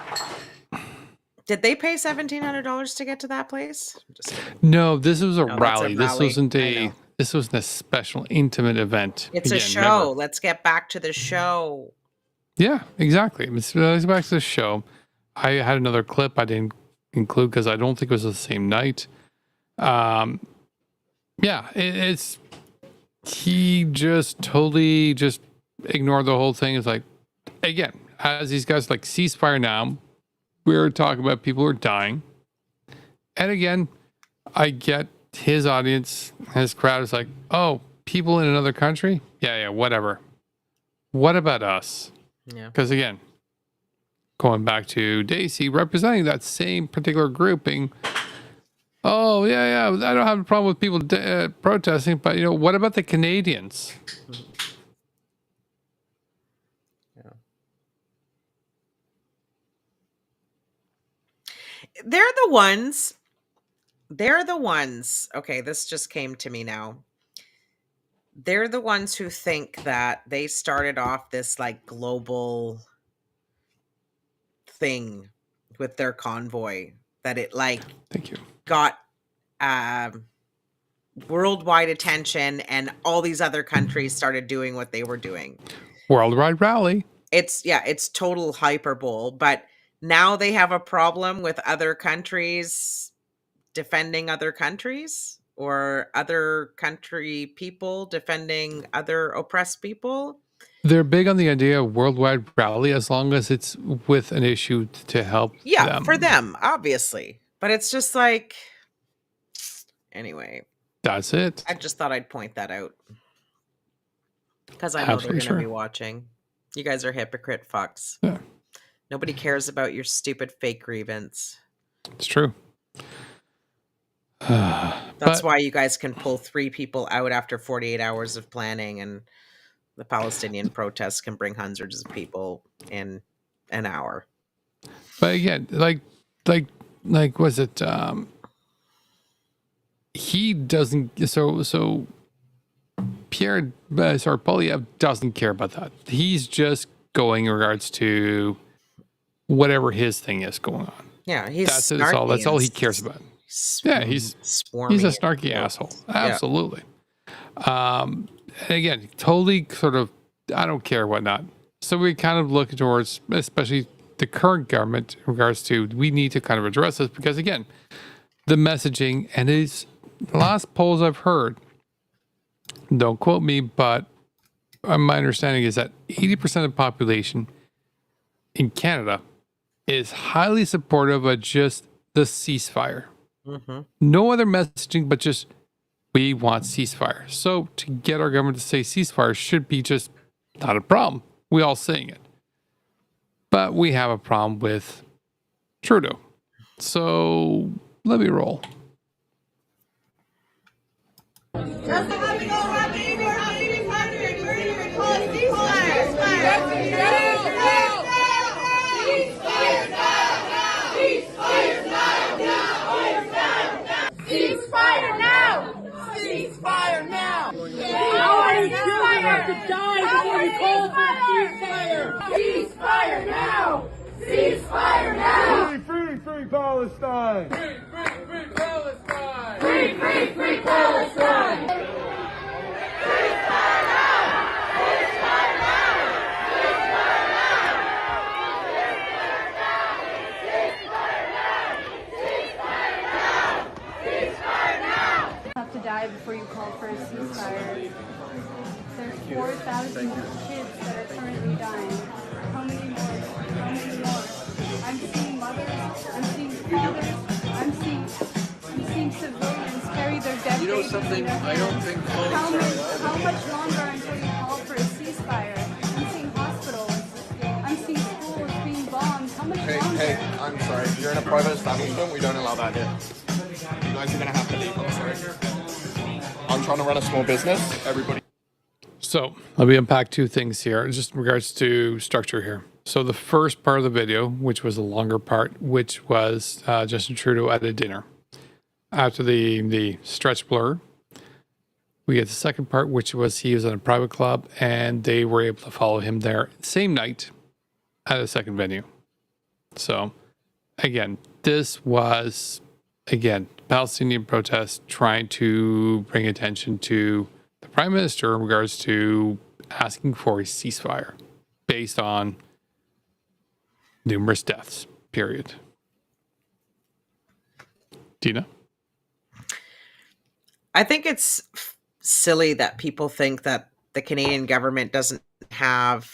Did they pay $1,700 to get to that place? I'm just kidding. No, this was a No, that's a rally. This rally. wasn't I a... know. This wasn't a special, intimate event. It's a Again, show. remember- Let's get back to the show. Yeah, exactly. Let's back to the show. I had another clip I didn't include because I don't think it was the same night. Yeah, it's he just totally just ignored the whole thing. It's like, again, as these guys like ceasefire now, we're talking about people who are dying. And again, I get his audience, his crowd is like, oh, people in another country? Yeah, whatever. What about us? Yeah. Because again, going back to Daisy, representing that same particular grouping. Oh, yeah, I don't have a problem with people protesting, but, you know, what about the Canadians? Yeah. They're the ones. Okay, this just came to me now. They're the ones who think that they started off this like global thing with their convoy, that it like Thank you. got worldwide attention and all these other countries started doing what they were doing. Worldwide rally. It's total hyperbole, but now they have a problem with other countries defending other countries, or other country people defending other oppressed people. They're big on the idea of worldwide rally as long as it's with an issue to help them. For them, obviously. But it's just like, anyway, That's it. I just thought I'd point that out. Because I know Absolutely they're going to sure. be watching. You guys are hypocrite fucks. Yeah. Nobody cares about your stupid fake grievance. It's true. That's why you guys can pull 3 people out after 48 hours of planning, and the Palestinian protests can bring hundreds of people in an hour. But again, like was it he doesn't so Pierre Poilievre doesn't care about that. He's just going in regards to whatever his thing is going on. Yeah, he's That's it. That's all he cares about. Yeah, he's swarmy. a snarky asshole. Absolutely. And again, totally sort of, I don't care, whatnot. So we kind of look towards, especially the current government, in regards to, we need to kind of address this because, again, the messaging and the last polls I've heard, don't quote me, but my understanding is that 80% of the population in Canada is highly supportive of just the ceasefire. Mm-hmm. No other messaging, but just we want ceasefire. So to get our government to say ceasefire should be just not a problem. We all saying it. But we have a problem with Trudeau. So let me roll. Ceasefire now! Ceasefire now! How are you children have to die before you call for a ceasefire? Ceasefire now! Ceasefire now! Free, free Palestine! Free Palestine! Free Palestine! Ceasefire now! Ceasefire now! Ceasefire now! Ceasefire now! Have to die before you call for a ceasefire. There's 4,000 kids that are currently dying. How many more? How many more? I'm seeing mothers, I'm seeing fathers, I'm seeing civilians carry their dead babies in their hands. I don't think How much longer until you call for a ceasefire? I'm seeing hospitals. I'm seeing schools being bombed. How much longer? Hey, I'm sorry. You're in a private establishment. We don't allow that here. You guys are gonna have to leave. I'm sorry. I'm trying to run a small business. Everybody. So let me unpack two things here, just in regards to structure here. So the first part of the video, which was the longer part, which was Justin Trudeau at a dinner. After the stretch blur, we get the second part, which was he was in a private club and they were able to follow him there same night at a second venue. So again, this was, again, Palestinian protest trying to bring attention to the Prime Minister in regards to asking for a ceasefire based on numerous deaths, period. Deana? I think it's silly that people think that the Canadian government doesn't have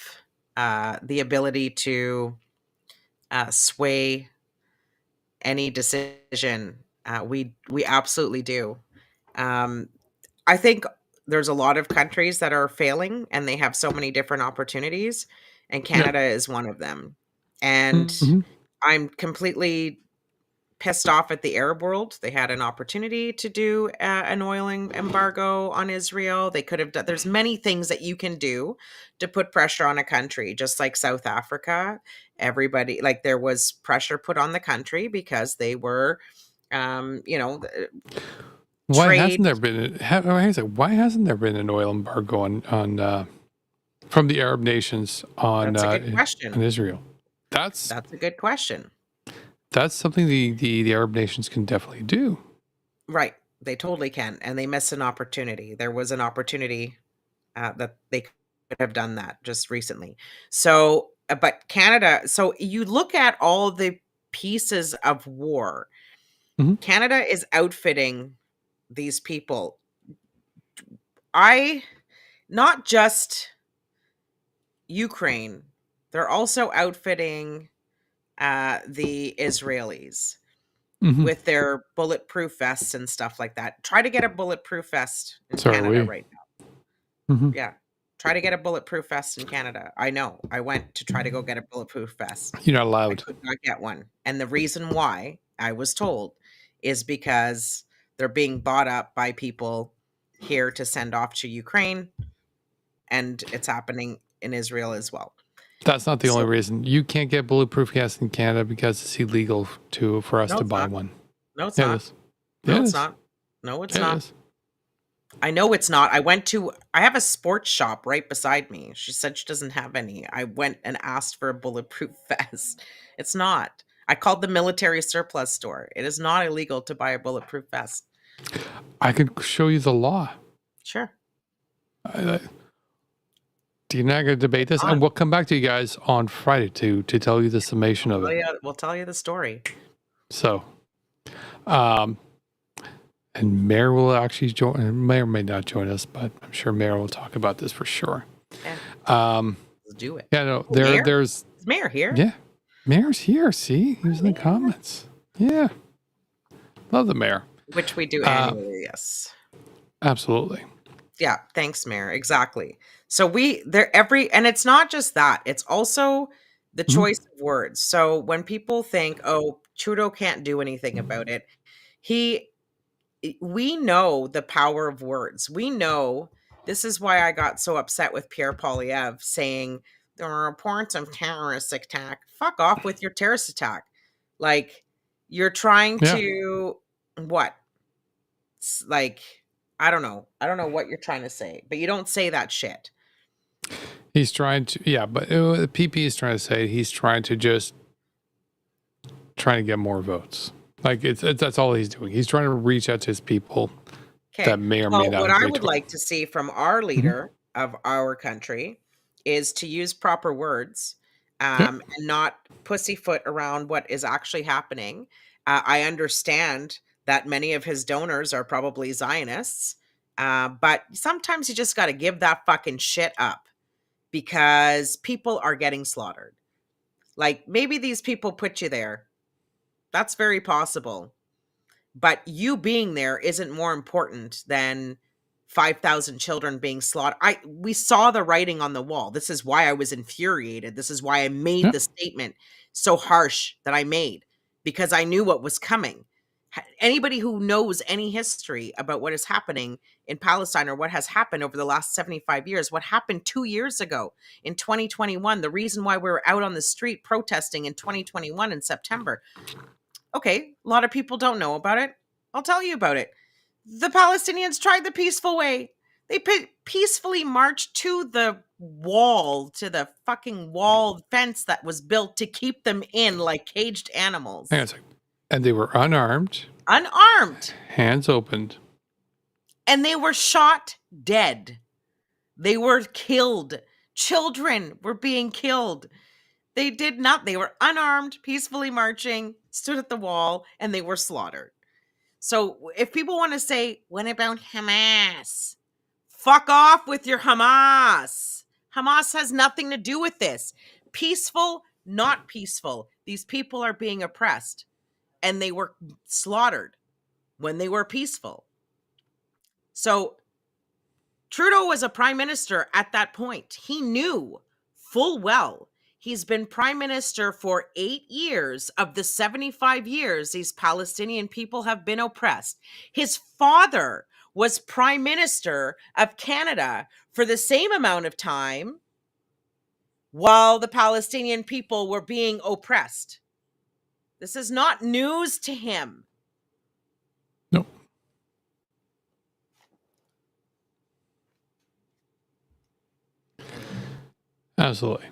the ability to sway any decision. We absolutely do. I think there's a lot of countries that are failing and they have so many different opportunities, and Canada is one of them. And I'm completely pissed off at the Arab world. They had an opportunity to do an oil embargo on Israel. They could have done, there's many things that you can do to put pressure on a country, just like South Africa. Everybody, like, there was pressure put on the country because they were, Why hasn't there been? Why hasn't there been an oil embargo on from the Arab nations on That's a good question. on Israel? That's a good question. That's something the Arab nations can definitely do. Right, they totally can, and they missed an opportunity. There was an opportunity that they could have done that just recently. So, but Canada. So you look at all the pieces of war. Canada is outfitting these people. Not just Ukraine, they're also outfitting the Israelis with their bulletproof vests and stuff like that. Try to get a bulletproof vest in Canada right now. Yeah. Try to get a bulletproof vest in Canada. I know. I went to try to go get a bulletproof vest. You're not allowed. I could not get one. And the reason why, I was told, is because they're being bought up by people here to send off to Ukraine, and it's happening in Israel as well. That's not the only reason. You can't get bulletproof vests in Canada because it's illegal for us to buy one. No, it's not. No, it's not. No, it's not. I know it's not. I have a sports shop right beside me. She said she doesn't have any. I went and asked for a bulletproof vest. It's not. I called the military surplus store. It is not illegal to buy a bulletproof vest. I could show you the law. Sure. Do you not going to debate this? And we'll come back to you guys on Friday to tell you the summation of it. Yeah, we'll tell you the story. So, and Mayor will actually join. May or may not join us, but I'm sure Mayor will talk about this for sure. Yeah. Let's do it. Yeah, no, Is Mayor here? Yeah, Mayor's here. See, he was in the comments. Yeah, love the Mayor. Which we do annually. Yes. Absolutely. Yeah. Thanks, Mayor. Exactly. So and it's not just that. It's also The choice of words. So when people think, oh, Trudeau can't do anything about it, we know the power of words. We know this is why I got so upset with Pierre Poilievre saying there are reports of terrorist attack. Fuck off with your terrorist attack. Like, you're trying to what? Like, I don't know. I don't know what you're trying to say, but you don't say that shit. He's trying to, but the PP is trying to say he's trying to get more votes. Like that's all he's doing. He's trying to reach out to his people that may or may not. What I would like to see from our leader of our country is to use proper words and not pussyfoot around what is actually happening. I understand that many of his donors are probably Zionists, but sometimes you just got to give that fucking shit up because people are getting slaughtered. Like, maybe these people put you there. That's very possible. But you being there isn't more important than 5,000 children being slaughtered. We saw the writing on the wall. This is why I was infuriated. This is why I made the statement so harsh that I made, because I knew what was coming. Anybody who knows any history about what is happening in Palestine or what has happened over the last 75 years, what happened 2 years ago in 2021, the reason why we were out on the street protesting in 2021 in September. Okay, a lot of people don't know about it. I'll tell you about it. The Palestinians tried the peaceful way. They peacefully marched to the wall, to the fucking wall fence that was built to keep them in like caged animals. Hang on a second. And they were unarmed. Unarmed. Hands opened. And they were shot dead. They were killed. Children were being killed. They did not. They were unarmed, peacefully marching, stood at the wall, and they were slaughtered. So if people want to say, what about Hamas? Fuck off with your Hamas. Hamas has nothing to do with this. Peaceful, not peaceful. These people are being oppressed. And they were slaughtered when they were peaceful. So Trudeau was a prime minister at that point. He knew full well. He's been prime minister for 8 years of the 75 years these Palestinian people have been oppressed. His father was prime minister of Canada for the same amount of time while the Palestinian people were being oppressed. This is not news to him. No. Absolutely.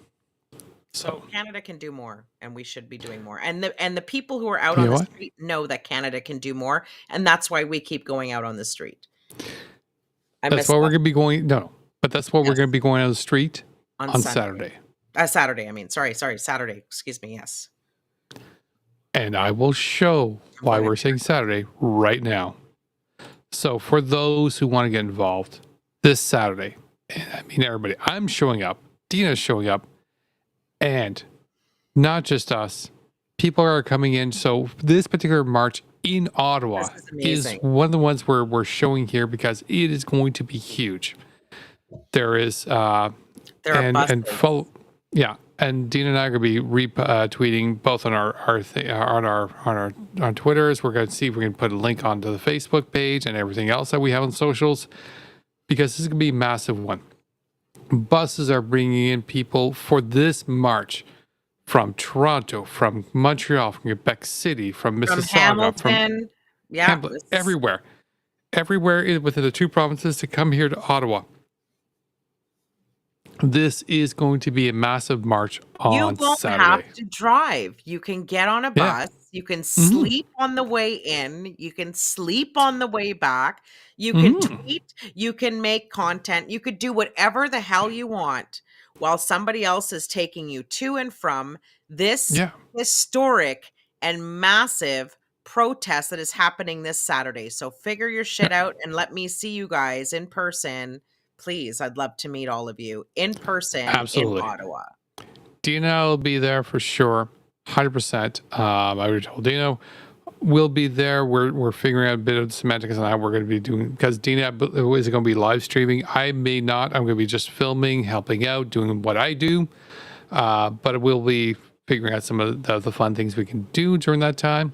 So Canada can do more, and we should be doing more. And the people who are out on the street know that Canada can do more, and that's why we keep going out on the street. That's why we're going to be going. No, but that's why we're going to be going on the street on Saturday. Saturday. I mean, sorry, Saturday. Excuse me. Yes. And I will show why we're saying Saturday right now. So for those who want to get involved this Saturday, and I mean everybody, I'm showing up, Deana's showing up, and not just us, people are coming in. So this particular march in Ottawa is one of the ones we're showing here because it is going to be huge. There is and Deana and I are going to be retweeting both on our Twitters. We're going to see if we can put a link onto the Facebook page and everything else that we have on socials, because this is going to be a massive one. Buses are bringing in people for this march from Toronto, from Montreal, from Quebec City, from Mississauga, from Hamilton, everywhere within the two provinces to come here to Ottawa. This is going to be a massive march on Saturday. You won't have to drive. You can get on a bus. You can sleep on the way in. You can sleep on the way back. You can tweet. You can make content. You could do whatever the hell you want while somebody else is taking you to and from this historic and massive protest that is happening this Saturday. So figure your shit out and let me see you guys in person. Please, I'd love to meet all of you in person in Ottawa. Deana will be there for sure, 100%. I already told Deana we'll be there. We're figuring out a bit of the semantics on how we're going to be doing, because Deana is going to be live streaming. I may not. I'm going to be just filming, helping out, doing what I do. But we'll be figuring out some of the fun things we can do during that time.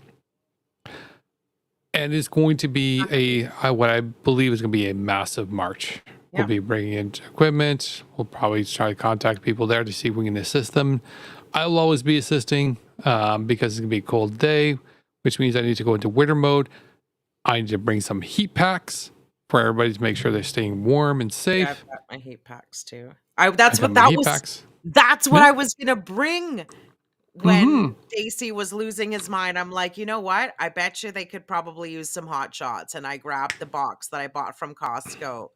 And it's going to be what I believe is going to be a massive march. We'll be bringing in equipment. We'll probably try to contact people there to see if we can assist them. I'll always be assisting because it's going to be a cold day, which means I need to go into winter mode. I need to bring some heat packs for everybody to make sure they're staying warm and safe. Yeah, I've got my heat packs too. That's what I was going to bring. When Stacy was losing his mind, I'm like, you know what? I bet you they could probably use some hot shots. And I grabbed the box that I bought from Costco,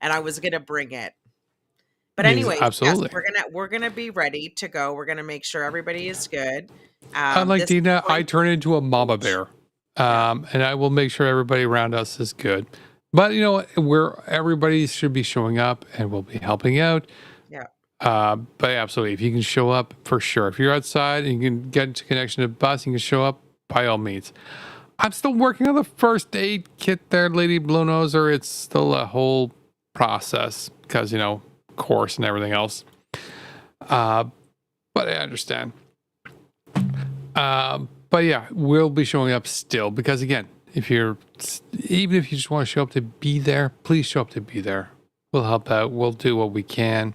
and I was gonna bring it. But anyway, absolutely, yes, we're gonna be ready to go. We're gonna make sure everybody is good. Unlike Deana, I turn into a mama bear, and I will make sure everybody around us is good. But you know, everybody should be showing up, and we'll be helping out. Yeah. But absolutely, if you can show up, for sure. If you're outside and you can get into connection to the bus, you can show up, by all means. I'm still working on the first aid kit there, Lady Blue Noser. It's still a whole process because, you know, course and everything else. But I understand. But yeah, we'll be showing up still because, again, even if you just want to show up to be there, please show up to be there. We'll help out. We'll do what we can.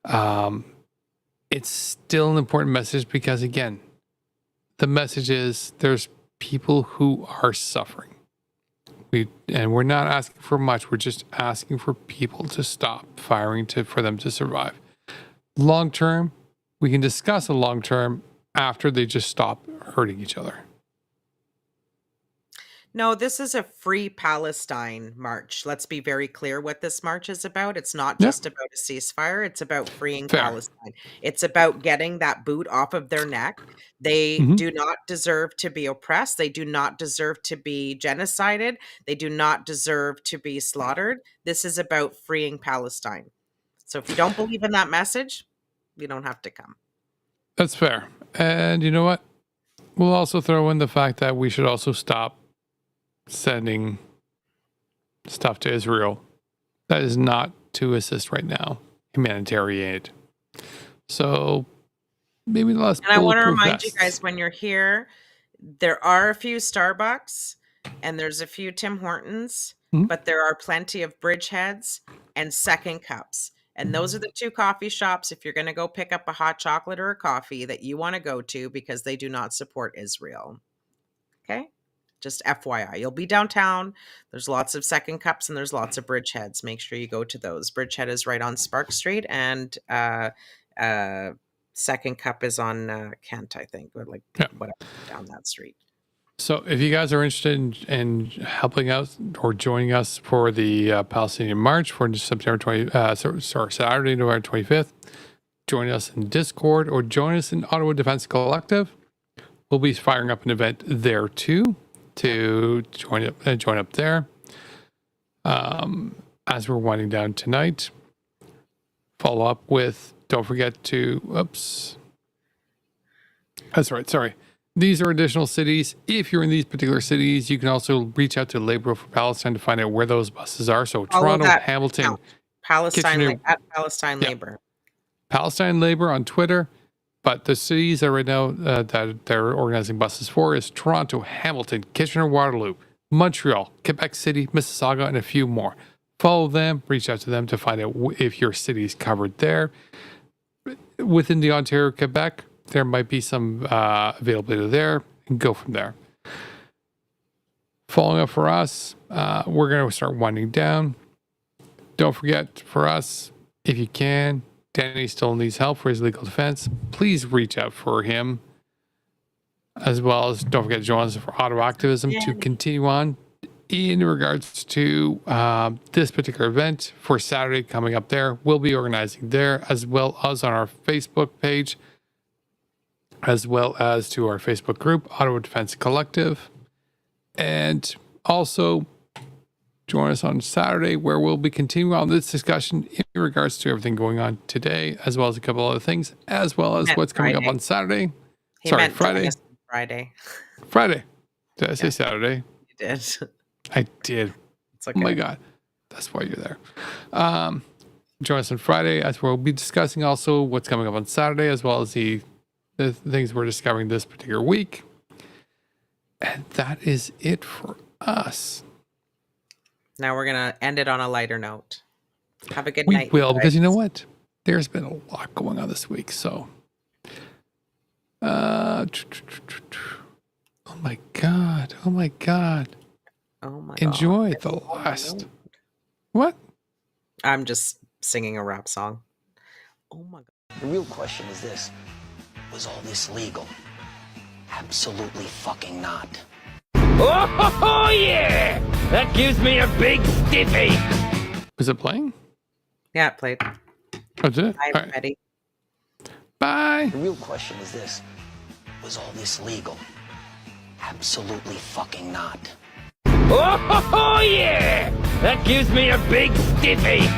It's still an important message because, again, the message is there's people who are suffering. We're not asking for much. We're just asking for people to stop firing for them to survive. Long term, we can discuss a long term after they just stop hurting each other. No, this is a Free Palestine march. Let's be very clear what this march is about. It's not just about a ceasefire. It's about freeing Palestine. It's about getting that boot off of their neck. They do not deserve to be oppressed. They do not deserve to be genocided. They do not deserve to be slaughtered. This is about freeing Palestine. So if you don't believe in that message, you don't have to come. That's fair. And you know what? We'll also throw in the fact that we should also stop sending stuff to Israel that is not to assist right now, humanitarian aid. So maybe the last. And I want to remind you guys, when you're here, there are a few Starbucks and there's a few Tim Hortons, but there are plenty of Bridgeheads and Second Cups. And those are the two coffee shops, if you're going to go pick up a hot chocolate or a coffee, that you want to go to because they do not support Israel. Okay? Just FYI, you'll be downtown. There's lots of Second Cups and there's lots of Bridgeheads. Make sure you go to those. Bridgehead is right on Spark Street, and Second Cup is on Kent, I think, or whatever, down that street. So if you guys are interested in helping out or joining us for the Palestinian March for Saturday, November 25th, join us in Discord or join us in Ottawa Defense Collective. We'll be firing up an event there too, to join up there. As we're winding down tonight, follow up with, don't forget to, sorry. These are additional cities. If you're in these particular cities, you can also reach out to Labor for Palestine to find out where those buses are. So Toronto, Hamilton, Palestine, at Palestine Labor. Palestine Labor on Twitter. But the cities that right now that they're organizing buses for is Toronto, Hamilton, Kitchener-Waterloo, Montreal, Quebec City, Mississauga, and a few more. Follow them, reach out to them to find out if your city is covered there. Within the Ontario, Quebec, there might be some availability there, and go from there. Following up for us, we're going to start winding down. Don't forget, for us, if you can, Danny still needs help for his legal defense. Please reach out for him. As well as, don't forget to join us for auto activism to continue on in regards to this particular event for Saturday coming up there. We'll be organizing there, as well as on our Facebook page, as well as to our Facebook group, Ottawa Defense Collective. And also join us on Saturday, where we'll be continuing on this discussion in regards to everything going on today, as well as a couple other things, as well as what's coming up on Saturday. Friday. Friday. Did I say Saturday? You did. I did. It's okay. Oh my God. That's why you're there. join us on Friday, as we'll be discussing also what's coming up on Saturday, as well as the things we're discovering this particular week. And that is it for us. Now we're going to end it on a lighter note. Have a good We night. will, because you know what? There's been a lot going on this week, so... oh my God. Oh my Enjoy God. the last... What? I'm just singing a rap song. Oh my God. The real question is this. Was all this legal? Absolutely fucking not. Oh, yeah! That gives me a big stiffy. Was it playing? Yeah, it played. Oh, did it? I'm ready. Bye. The real question is this. Was all this legal? Absolutely fucking not. Oh, yeah! That gives me a big stiffy.